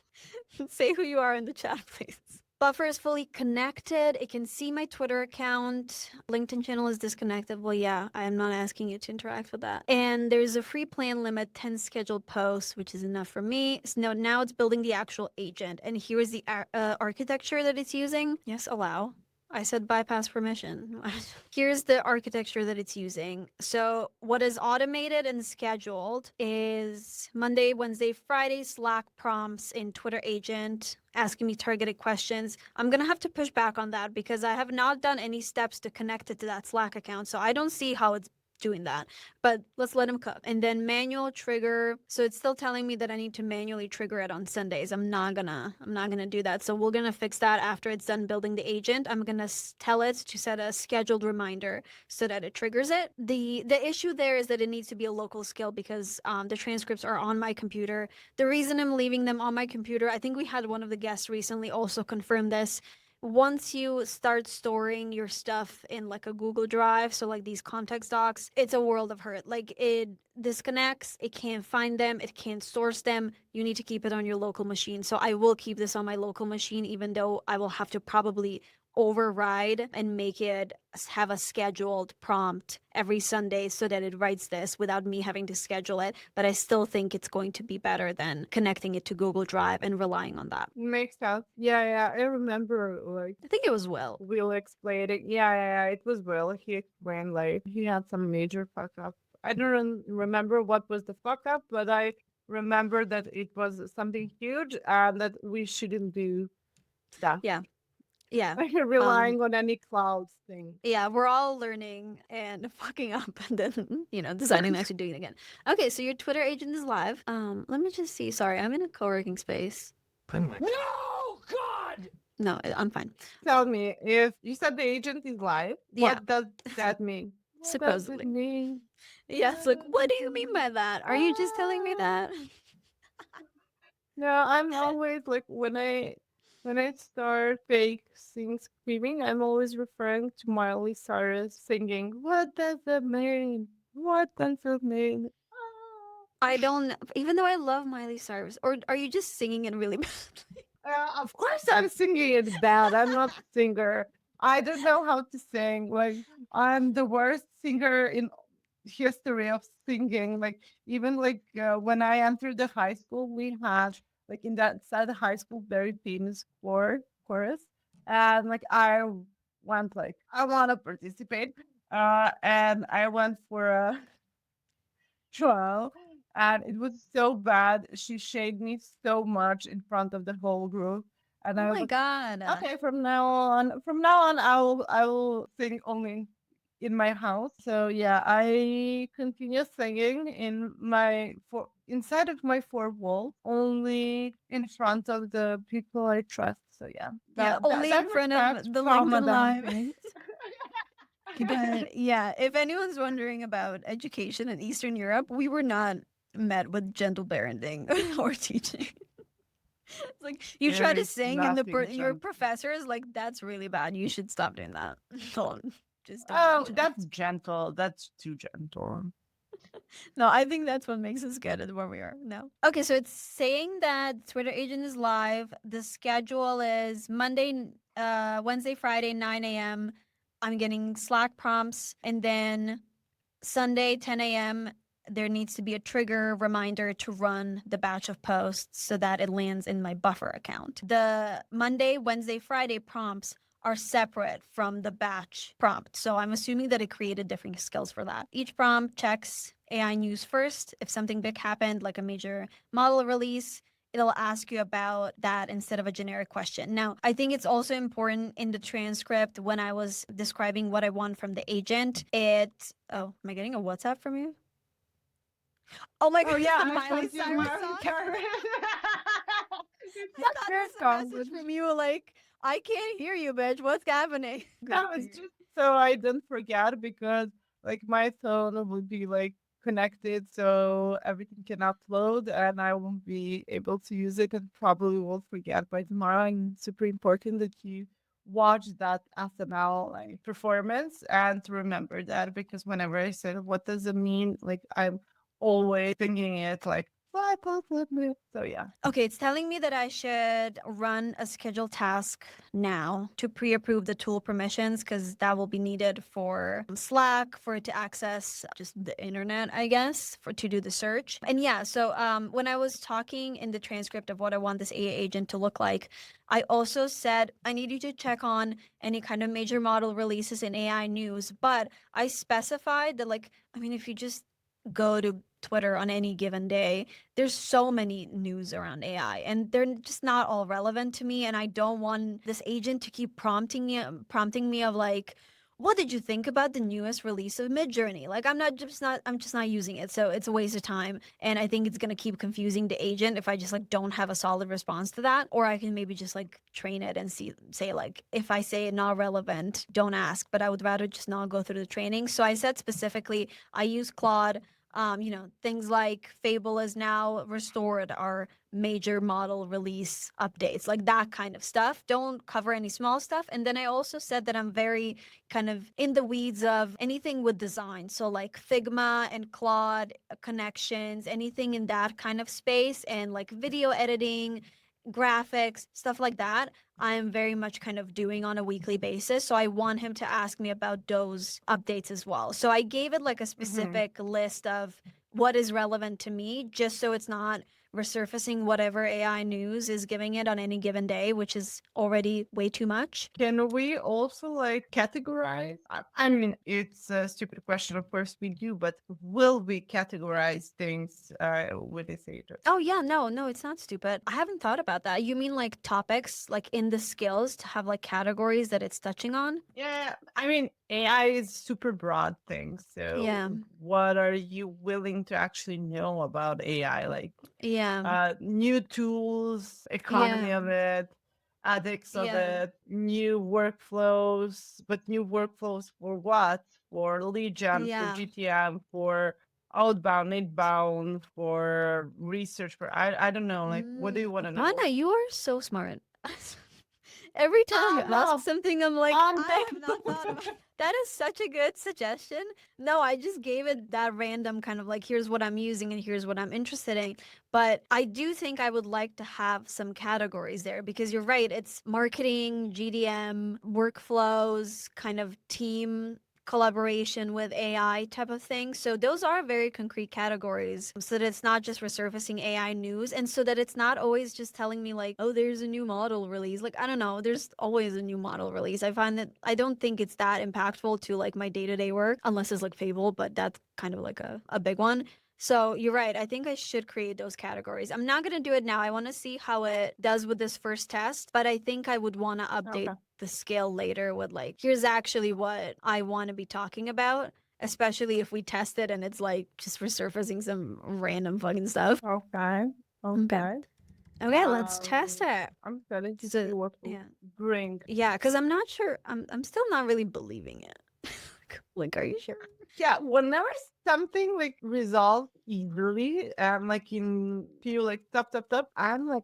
Say who you are in the chat, please. Buffer is fully connected. It can see my Twitter account. LinkedIn channel is disconnected. Well, yeah, I am not asking you to interact with that. And there's a free plan limit, 10 scheduled posts, which is enough for me. So now it's building the actual agent. And here's the architecture that it's using. Yes, allow. I said bypass permission. Here's the architecture that it's using. So, what is automated and scheduled is Monday, Wednesday, Friday Slack prompts in Twitter agent asking me targeted questions. I'm going to have to push back on that because I have not done any steps to connect it to that Slack account. So, I don't see how it's doing that, but let's let him cook. And then manual trigger, so it's still telling me that I need to manually trigger it on Sundays. I'm not gonna do that. So we're gonna fix that after it's done building the agent. I'm gonna tell it to set a scheduled reminder so that it triggers it. The issue there is that it needs to be a local skill because the transcripts are on my computer. The reason I'm leaving them on my computer, I think we had one of the guests recently also confirm this. Once you start storing your stuff in like a Google Drive, so like these context docs, it's a world of hurt. Like it disconnects, it can't find them, it can't source them. You need to keep it on your local machine. So I will keep this on my local machine, even though I will have to probably override and make it have a scheduled prompt every Sunday so that it writes this without me having to schedule it. But I still think it's going to be better than connecting it to Google Drive and relying on that. Makes sense. Yeah, yeah. I remember like I think it was Will. Will explained it. Yeah, yeah, yeah. It was Will. He explained like he had some major fuck up. I don't remember what was the fuck up, but I remember that it was something huge and that we shouldn't do that. Yeah. Yeah. Like relying on any clouds thing. Yeah, we're all learning and fucking up and then, deciding not to do it again. Okay, so your Twitter agent is live. Let me just see. Sorry, I'm in a co-working space. No, God! No, I'm fine. Tell me, if you said the agent is live, Yeah. what does that mean? What Supposedly. does it mean? Yes, like, what do you mean by that? Are you just telling me that? No, I'm always like when I start fake sing screaming, I'm always referring to Miley Cyrus singing. What does it mean? What does it mean? I don't, even though I love Miley Cyrus. Or are you just singing it really badly? Of course, I'm singing it bad. I'm not a singer. I don't know how to sing. Like I'm the worst singer in history of singing. Like even like when I entered the high school, we had like in that said high school very famous chorus, and like I went like I want to participate, and I went for a trial. And it was so bad. She shamed me so much in front of the whole group. And Oh I was my like, God. okay, from now on, I will sing only in my house. So yeah, I continue singing inside of my four walls, only in front of the people I trust. So yeah, Yeah, only that in front reflects of the trauma LinkedIn that I'm Live. feeling. But yeah, if anyone's wondering about education in Eastern Europe, we were not met with gentle parenting or teaching. It's like you try There to is sing and nothing your gentle. professor is like, "That's really bad. You should stop doing that." Don't just don't Oh, mention it. that's gentle. That's too gentle. No, I think that's what makes us good at where we are now. Okay, so it's saying that Twitter agent is live. The schedule is Monday, Wednesday, Friday, 9 a.m. I'm getting Slack prompts, and then Sunday, 10 a.m., there needs to be a trigger reminder to run the batch of posts so that it lands in my buffer account. The Monday, Wednesday, Friday prompts are separate from the batch prompt. So I'm assuming that it created different skills for that. Each prompt checks AI news first. If something big happened, like a major model release, it'll ask you about that instead of a generic question. Now, I think it's also important in the transcript when I was describing what I want from the agent. Oh, am I getting a WhatsApp from you? Oh my Oh god, yeah, the I Miley thought you Cyrus were song. Karen. I It's thought a it good was a song, message from you like, I can't hear you, bitch. What's happening? Good that to was hear. just so I didn't forget because like my phone would be like connected so everything can upload and I won't be able to use it and probably will forget by tomorrow. And it's super important that you watch that SML like performance and to remember that because whenever I said what does it mean, like I'm always thinking it like fly, fly, fly, fly. So yeah. Okay, it's telling me that I should run a scheduled task now to pre-approve the tool permissions because that will be needed for Slack for it to access just the internet, I guess, for to do the search. And yeah, so when I was talking in the transcript of what I want this AI agent to look like, I also said I need you to check on any kind of major model releases in AI news, but I specified that like, I mean, if you just go to Twitter on any given day, there's so many news around AI and they're just not all relevant to me. And I don't want this agent to keep prompting me of like, what did you think about the newest release of Midjourney? Like I'm just not using it. So it's a waste of time. And I think it's gonna keep confusing the agent if I just like don't have a solid response to that. Or I can maybe just like train it and say like if I say not relevant, don't ask. But I would rather just not go through the training. So I said specifically I use Claude. Things like Fable is now restored are major model release updates, like that kind of stuff. Don't cover any small stuff. And then I also said that I'm very kind of in the weeds of anything with design. So, like Figma and Claude connections, anything in that kind of space, and like video editing, graphics, stuff like that. I'm very much kind of doing on a weekly basis. So I want him to ask me about those updates as well. So I gave it like a Mm-hmm. specific list of what is relevant to me, just so it's not resurfacing whatever AI news is giving it on any given day, which is already way too much. Can we also like categorize? I mean, it's a stupid question. Of course we do, but will we categorize things with this agent? Oh yeah, no, it's not stupid. I haven't thought about that. You mean like topics like in the skills to have like categories that it's touching on? Yeah, I mean, AI is super broad thing. Yeah. So, what are you willing to actually know about AI? Like, Yeah. new tools, economy Yeah. of it, ethics of Yeah. it, new workflows, but new workflows for what? For lead gen, for Yeah. GTM, for outbound, inbound, for research, for I don't know. Like, what do you want to know? Rana, you are so smart. Every time you Oh ask no, something, I'm like, I thank have not thought about that. Is such a good suggestion. No, I just gave it that random kind of like, here's what I'm using and here's what I'm interested in. But I do think I would like to have some categories there because you're right. It's marketing, GDM, workflows, kind of team collaboration with AI type of thing. So those are very concrete categories so that it's not just resurfacing AI news and so that it's not always just telling me like, oh, there's a new model release. Like, I don't know, there's always a new model release. I find that I don't think it's that impactful to like my day-to-day work unless it's like Fable, but that's kind of like a big one. So you're right. I think I should create those categories. I'm not going to do it now. I want to see how it does with this first test, but I think I would want to update Okay. the scale later with like, here's actually what I want to be talking about, especially if we test it and it's like just resurfacing some random fucking stuff. Okay. Okay. Okay, let's test it. I'm excited to Just a- see what will yeah. bring. Yeah, because I'm not sure. I'm still not really believing it. Like, are you sure? Yeah, whenever something like resolved easily and like in few like tap, I'm like,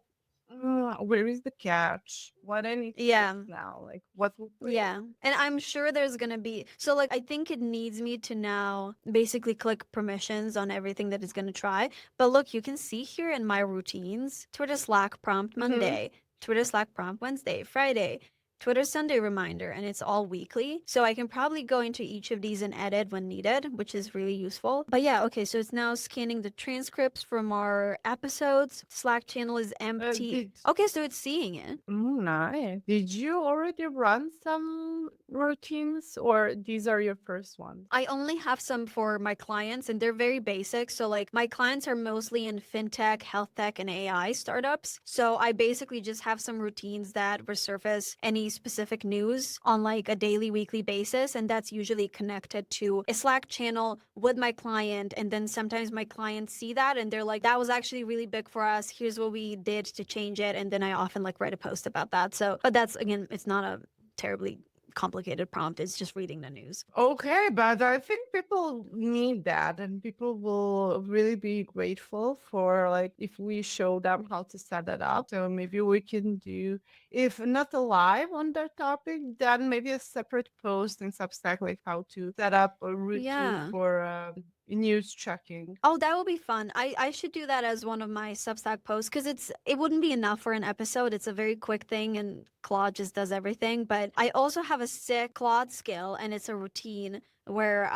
where is the catch? What I need to Yeah. fix now? Like, what will bring? Yeah. And I'm sure there's going to be. So, like, I think it needs me to now basically click permissions on everything that it's going to try. But look, you can see here in my routines Twitter Slack prompt Mhm. Monday, Twitter Slack prompt Wednesday, Friday, Twitter Sunday reminder, and it's all weekly. So I can probably go into each of these and edit when needed, which is really useful. But yeah, okay, so it's now scanning the transcripts from our episodes. Slack channel is empty. Okay, so it's seeing it. Nice. Did you already run some routines or these are your first ones? I only have some for my clients and they're very basic. So, like, my clients are mostly in fintech, health tech, and AI startups. So, I basically just have some routines that resurface any specific news on like a daily, weekly basis. And that's usually connected to a Slack channel with my client. And then sometimes my clients see that and they're like, that was actually really big for us. Here's what we did to change it. And then I often like write a post about that. So, but that's again, it's not a terribly complicated prompt. It's just reading the news. Okay, but I think people need that and people will really be grateful for like if we show them how to set it up. So maybe we can do, if not a live on that topic, then maybe a separate post in Substack, like how to set up a routine Yeah. for news checking. Oh, that would be fun. I should do that as one of my Substack posts because it wouldn't be enough for an episode. It's a very quick thing and Claude just does everything. But I also have a sick Claude skill and it's a routine where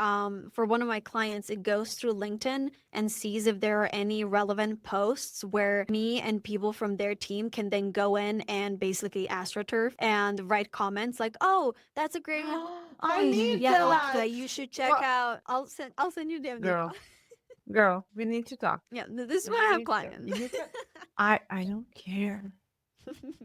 for one of my clients it goes through LinkedIn and sees if there are any relevant posts where me and people from their team can then go in and basically astroturf and write comments like, "Oh, that's a great I need yeah, that. like you should check What? out. I'll send you the Girl, girl, we need to talk. Yeah, this is We why I have need to- clients. you can- I don't care.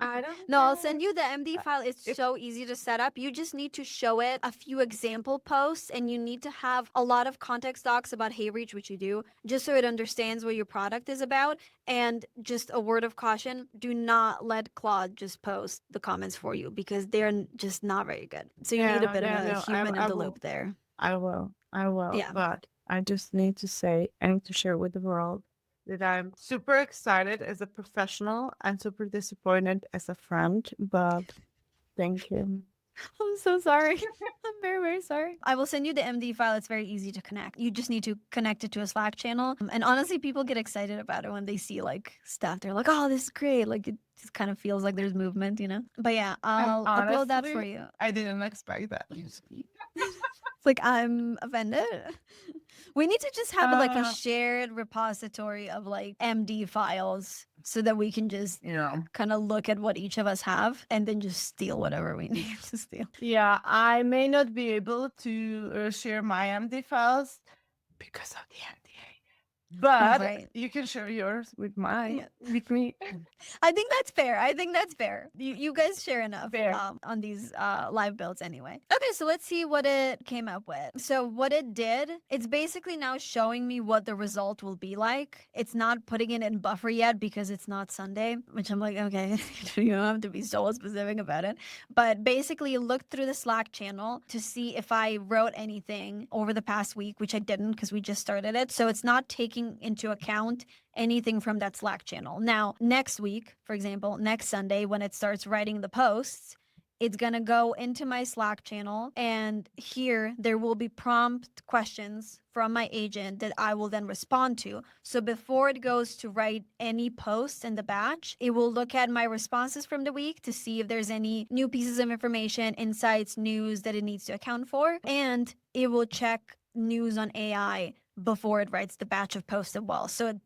I don't No, I'll care. send you the MD file. It's if- so easy to set up. You just need to show it a few example posts and you need to have a lot of context docs about HeyReach, which you do, just so it understands what your product is about. And just a word of caution, do not let Claude just post the comments for you because they're just not very good. So you need a bit of a human in the loop there. I will. Yeah. But I just need to say and to share with the world that I'm super excited as a professional and super disappointed as a friend. But thank you. I'm so sorry. I'm very, very sorry. I will send you the MD file. It's very easy to connect. You just need to connect it to a Slack channel. And honestly, people get excited about it when they see like stuff. They're like, oh, this is great. Like it just kind of feels like there's movement, you know? But yeah, I'll upload that for honestly, you. I didn't expect that. It's like I'm offended. We need to just have like a shared repository of like MD files so that we can just kind of look at what each of us have and then just steal whatever we need to steal. Yeah, I may not be able to share my MD files because of the NDA, but Right. you can share yours with mine, Yeah. with me. I think that's fair. I think that's fair. You guys share enough Fair. on these live builds anyway. Okay, so let's see what it came up with. So what it did, it's basically now showing me what the result will be like. It's not putting it in buffer yet because it's not Sunday, which I'm like, okay, you don't have to be so specific about it. But basically look through the Slack channel to see if I wrote anything over the past week, which I didn't because we just started it. So it's not taking into account anything from that Slack channel. Now, next week, for example, next Sunday, when it starts writing the posts, it's going to go into my Slack channel. And here there will be prompt questions from my agent that I will then respond to. So before it goes to write any posts in the batch, it will look at my responses from the week to see if there's any new pieces of information, insights, news that it needs to account for. And it will check news on AI before it writes the batch of posts as well. So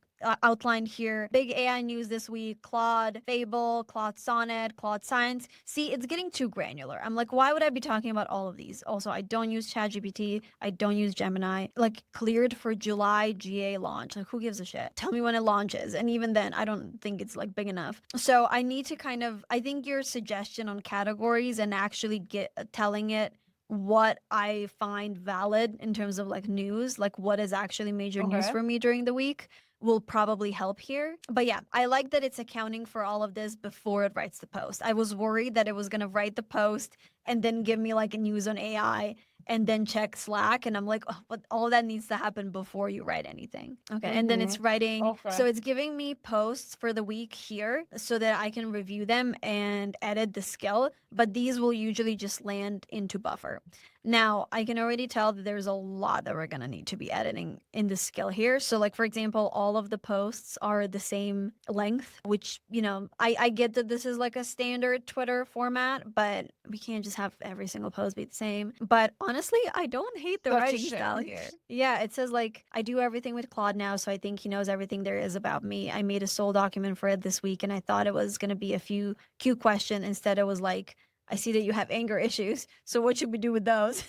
outlined here. Big AI news this week: Claude, Fable, Claude Sonnet, Claude Science. See, it's getting too granular. I'm like, why would I be talking about all of these? Also, I don't use ChatGPT. I don't use Gemini. Like, cleared for July GA launch. Like, who gives a shit? Tell me when it launches. And even then, I don't think it's like big enough. So I need to kind of, I think your suggestion on categories and actually telling it what I find valid in terms of like news, like what is actually major news Okay. for me during the week, will probably help here. But yeah, I like that it's accounting for all of this before it writes the post. I was worried that it was going to write the post and then give me like a news on AI and then check Slack. And I'm like, oh, but all that needs to happen before you write anything. Okay. And then it's writing. Okay. So it's giving me posts for the week here so that I can review them and edit the skill. But these will usually just land into Buffer. Now, I can already tell that there's a lot that we're going to need to be editing in the skill here. So, like, for example, all of the posts are the same length, which, you know, I get that this is like a standard Twitter format, but we can't just have every single post be the same. But honestly, I don't hate the Such a writing shame. style here. Yeah, it says, like, I do everything with Claude now, so I think he knows everything there is about me. I made a soul document for it this week, and I thought it was going to be a few cute questions. Instead, it was like, I see that you have anger issues. So what should we do with those?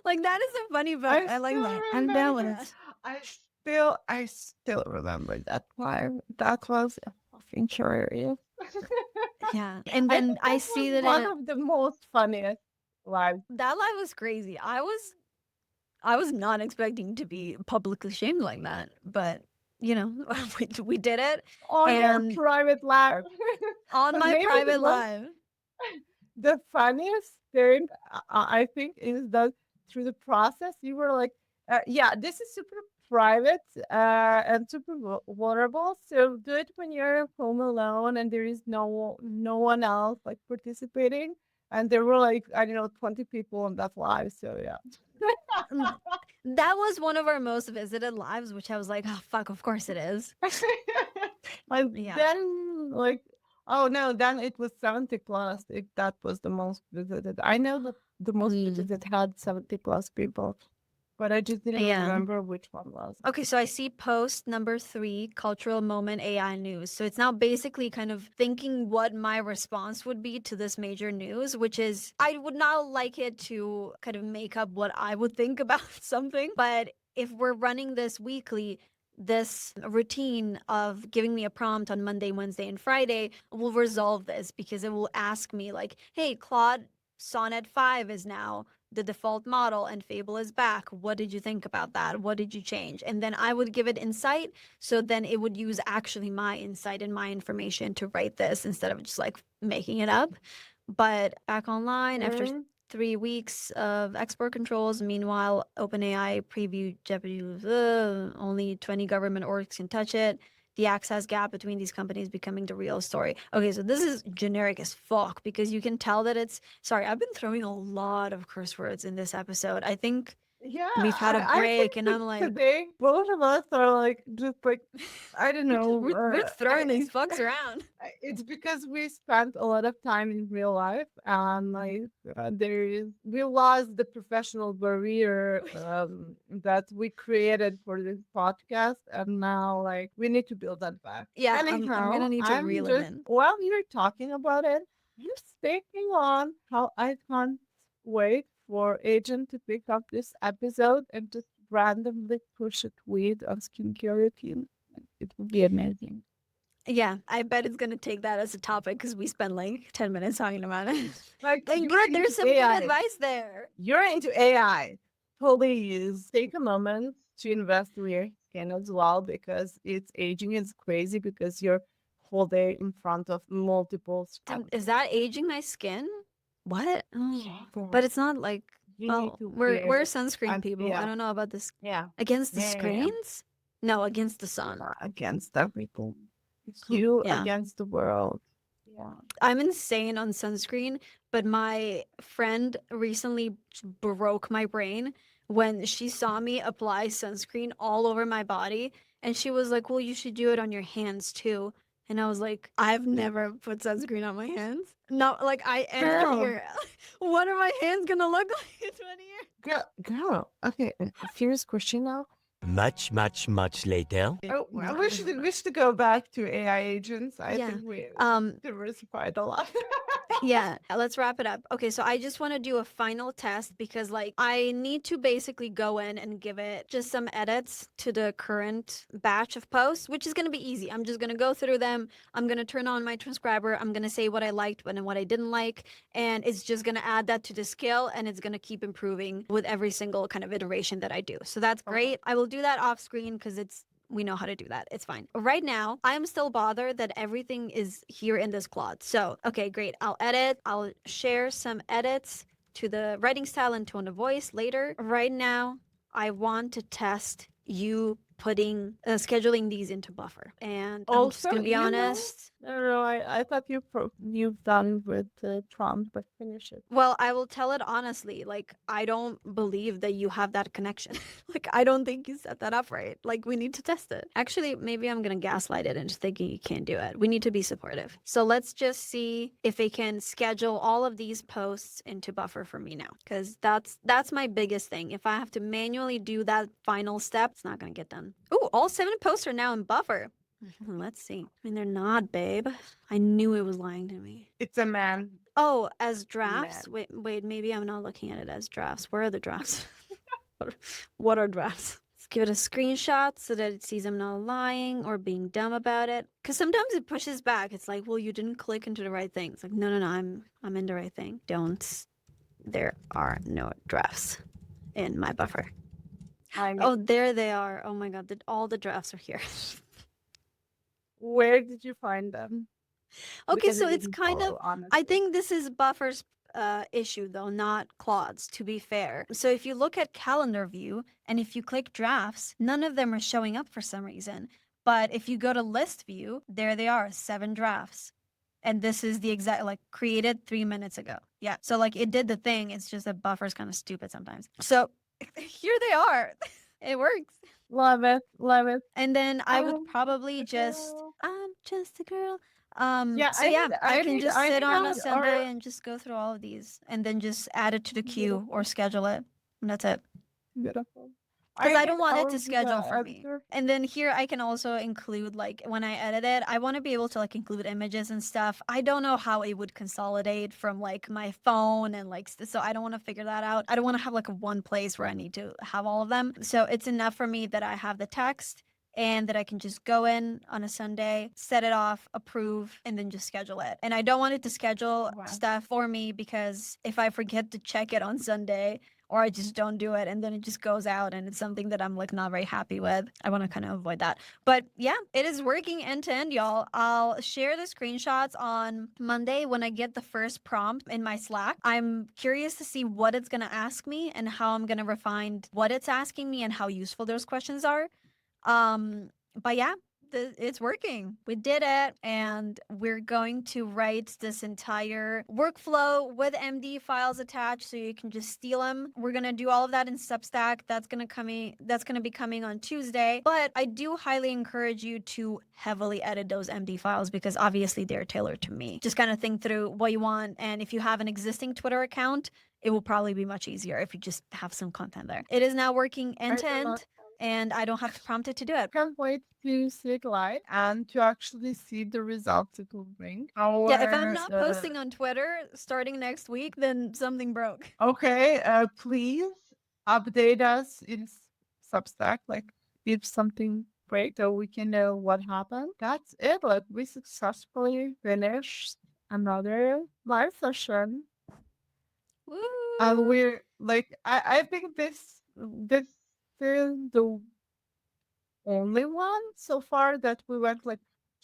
Like that is a funny book. I like that. And that was I still remember that part. That was fucking hilarious. yeah. And I then think I that see was that one of the most funniest lives. that live was crazy. I was not expecting to be publicly shamed like that, but you know, we did it On your and private live. on But my maybe private live. the funniest thing I think is that through the process you were like, yeah, this is super private and super vulnerable. So do it when you're home alone and there is no one else like participating. And there were like, I don't know, 20 people on that live. So yeah. Mm, that was one of our most visited lives, which I was like, oh fuck, of course it is. Like Yeah. then like, oh no, then it was 70 plus if that was the most visited. I know that the most visited had 70 plus people, but I just didn't Yeah. remember which one was. Okay, so I see post number 3, cultural moment AI news. So it's now basically kind of thinking what my response would be to this major news, which is I would not like it to kind of make up what I would think about something. But if we're running this weekly, this routine of giving me a prompt on Monday, Wednesday, and Friday will resolve this because it will ask me, like, hey, Claude, Sonnet 5 is now the default model and Fable is back. What did you think about that? What did you change? And then I would give it insight. So then it would use actually my insight and my information to write this instead of just like making it up. But back online after 3 weeks of export controls. Meanwhile, OpenAI preview Japanese, only 20 government orgs can touch it. The access gap between these companies becoming the real story. Okay, so this is generic as fuck because you can tell that it's. Sorry, I've been throwing a lot of curse words in this episode. I think Yeah, we've had a I break, think and I'm like, today both of us are like just like, I don't know. we're throwing these fucks around. It's because we spent a lot of time in real life and like we lost the professional barrier that we created for this podcast, and now like we need to build that back. Yeah, I'm Anyhow, gonna need to I'm reel it just in. while you're talking about it, just thinking on how I can't wait for Agent to pick up this episode and just randomly push a tweet on skincare routine. It would be amazing. Yeah, I bet it's gonna take that as a topic because we spent like 10 minutes talking about it. Like Like, you're good, there's into some good AI. advice there. You're into AI. Please take a moment to invest in your skin as well because its aging is crazy because you're whole day in front of multiple screens. Is that aging my skin? What? Oh, Yeah. but it's not like. You need Well, to we're wear sunscreen people. I yeah, don't know about this. yeah, Against the yeah, yeah, yeah. screens? No, against the sun. Against everything. It's you Yeah. against the world. Yeah. I'm insane on sunscreen, but my friend recently broke my brain when she saw me apply sunscreen all over my body. And she was like, well, you should do it on your hands too. And I was like, I've never put sunscreen on my hands. Not like I enter Girl. here. What are my hands gonna look like in 20 years? Girl, okay, a serious question now. Much later. Oh, well, we should go back to AI agents. I Yeah. think we diversified a lot. Yeah, let's wrap it up. Okay, so I just want to do a final test because like I need to basically go in and give it just some edits to the current batch of posts, which is going to be easy. I'm just going to go through them. I'm going to turn on my transcriber. I'm going to say what I liked and what I didn't like, and it's just going to add that to the scale, and it's going to keep improving with every single kind of iteration that I do. So that's great. I will do that off screen because we know how to do that. It's fine. Right now, I'm still bothered that everything is here in this Claude. So, okay, great. I'll edit. I'll share some edits to the writing style and tone of voice later. Right now, I want to test you putting scheduling these into Buffer. And I'm just Also, gonna be honest. No, I thought you've done with Trump, but finish it. Well, I will tell it honestly. Like, I don't believe that you have that connection. Like, I don't think you set that up right. Like, we need to test it. Actually, maybe I'm gonna gaslight it into thinking you can't do it. We need to be supportive. So let's just see if it can schedule all of these posts into Buffer for me now, because that's my biggest thing. If I have to manually do that final step, it's not gonna get done. Ooh, all 7 posts are now in Buffer. Let's see. I mean, they're not, babe. I knew it was lying to me. It's a man. Oh, as drafts? Wait, maybe I'm not looking at it as drafts. Where are the drafts? What are drafts? Let's give it a screenshot so that it sees I'm not lying or being dumb about it. Because sometimes it pushes back. It's like, well, you didn't click into the right thing. It's like, no, I'm in the right thing. There are no drafts in my Buffer. Oh, there they are. Oh my god, all the drafts are here. Where did you find them? Okay, Because so it it's didn't kind of, follow, honestly. I think this is Buffer's issue though, not Claude's, to be fair. So if you look at calendar view and if you click drafts, none of them are showing up for some reason. But if you go to list view, there they are, 7 drafts. And this is the exact, like, created 3 minutes ago. Yeah, so like it did the thing. It's just that Buffer's kind of stupid sometimes. So here they are. It works. Love it. And then I would I'm probably a just, girl. I'm just a girl. Yeah, So yeah, I can just sit on a think Sunday and just go through all of these and then just add it to the queue or schedule it. And that's it. Beautiful. Because I think don't want it will to be the schedule for me. editor. And then here I can also include, like, when I edit it, I want to be able to like include images and stuff. I don't know how it would consolidate from like my phone and like, so I don't want to figure that out. I don't want to have like one place where I need to have all of them. So it's enough for me that I have the text and that I can just go in on a Sunday, set it off, approve, and then just schedule it. And I don't want it to schedule Wow. stuff for me because if I forget to check it on Sunday, or I just don't do it and then it just goes out and it's something that I'm like not very happy with. I want to kind of avoid that. But yeah, it is working end to end, y'all. I'll share the screenshots on Monday when I get the first prompt in my Slack. I'm curious to see what it's going to ask me and how I'm going to refine what it's asking me and how useful those questions are. But yeah, it's working. We did it, and we're going to write this entire workflow with MD files attached so you can just steal them. We're gonna do all of that in Substack. That's gonna be coming on Tuesday. But I do highly encourage you to heavily edit those MD files because obviously they're tailored to me. Just kind of think through what you want, and if you have an existing Twitter account, it will probably be much easier if you just have some content there. It is now working end to end, and I don't have to prompt it to do it. Can't wait to see it live and to actually see the results it will bring. Yeah, if I'm not posting on Twitter starting next week, then something broke. Okay, please update us in Substack, like if something break so we can know what happened. That's it. Like we successfully finished another live session. Woo! And we're like I think this is the only one so far that we went like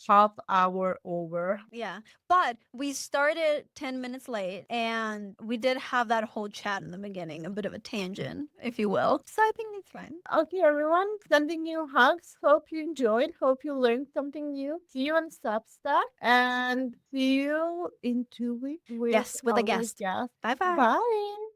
half hour over. Yeah, but we started 10 minutes late and we did have that whole chat in the beginning, a bit of a tangent, if you will. So I think it's fine. Okay, everyone, sending you hugs. Hope you enjoyed. Hope you learned something new. See you on Substack and see you in 2 weeks. Yes, with a our guest. Bye-bye. Bye.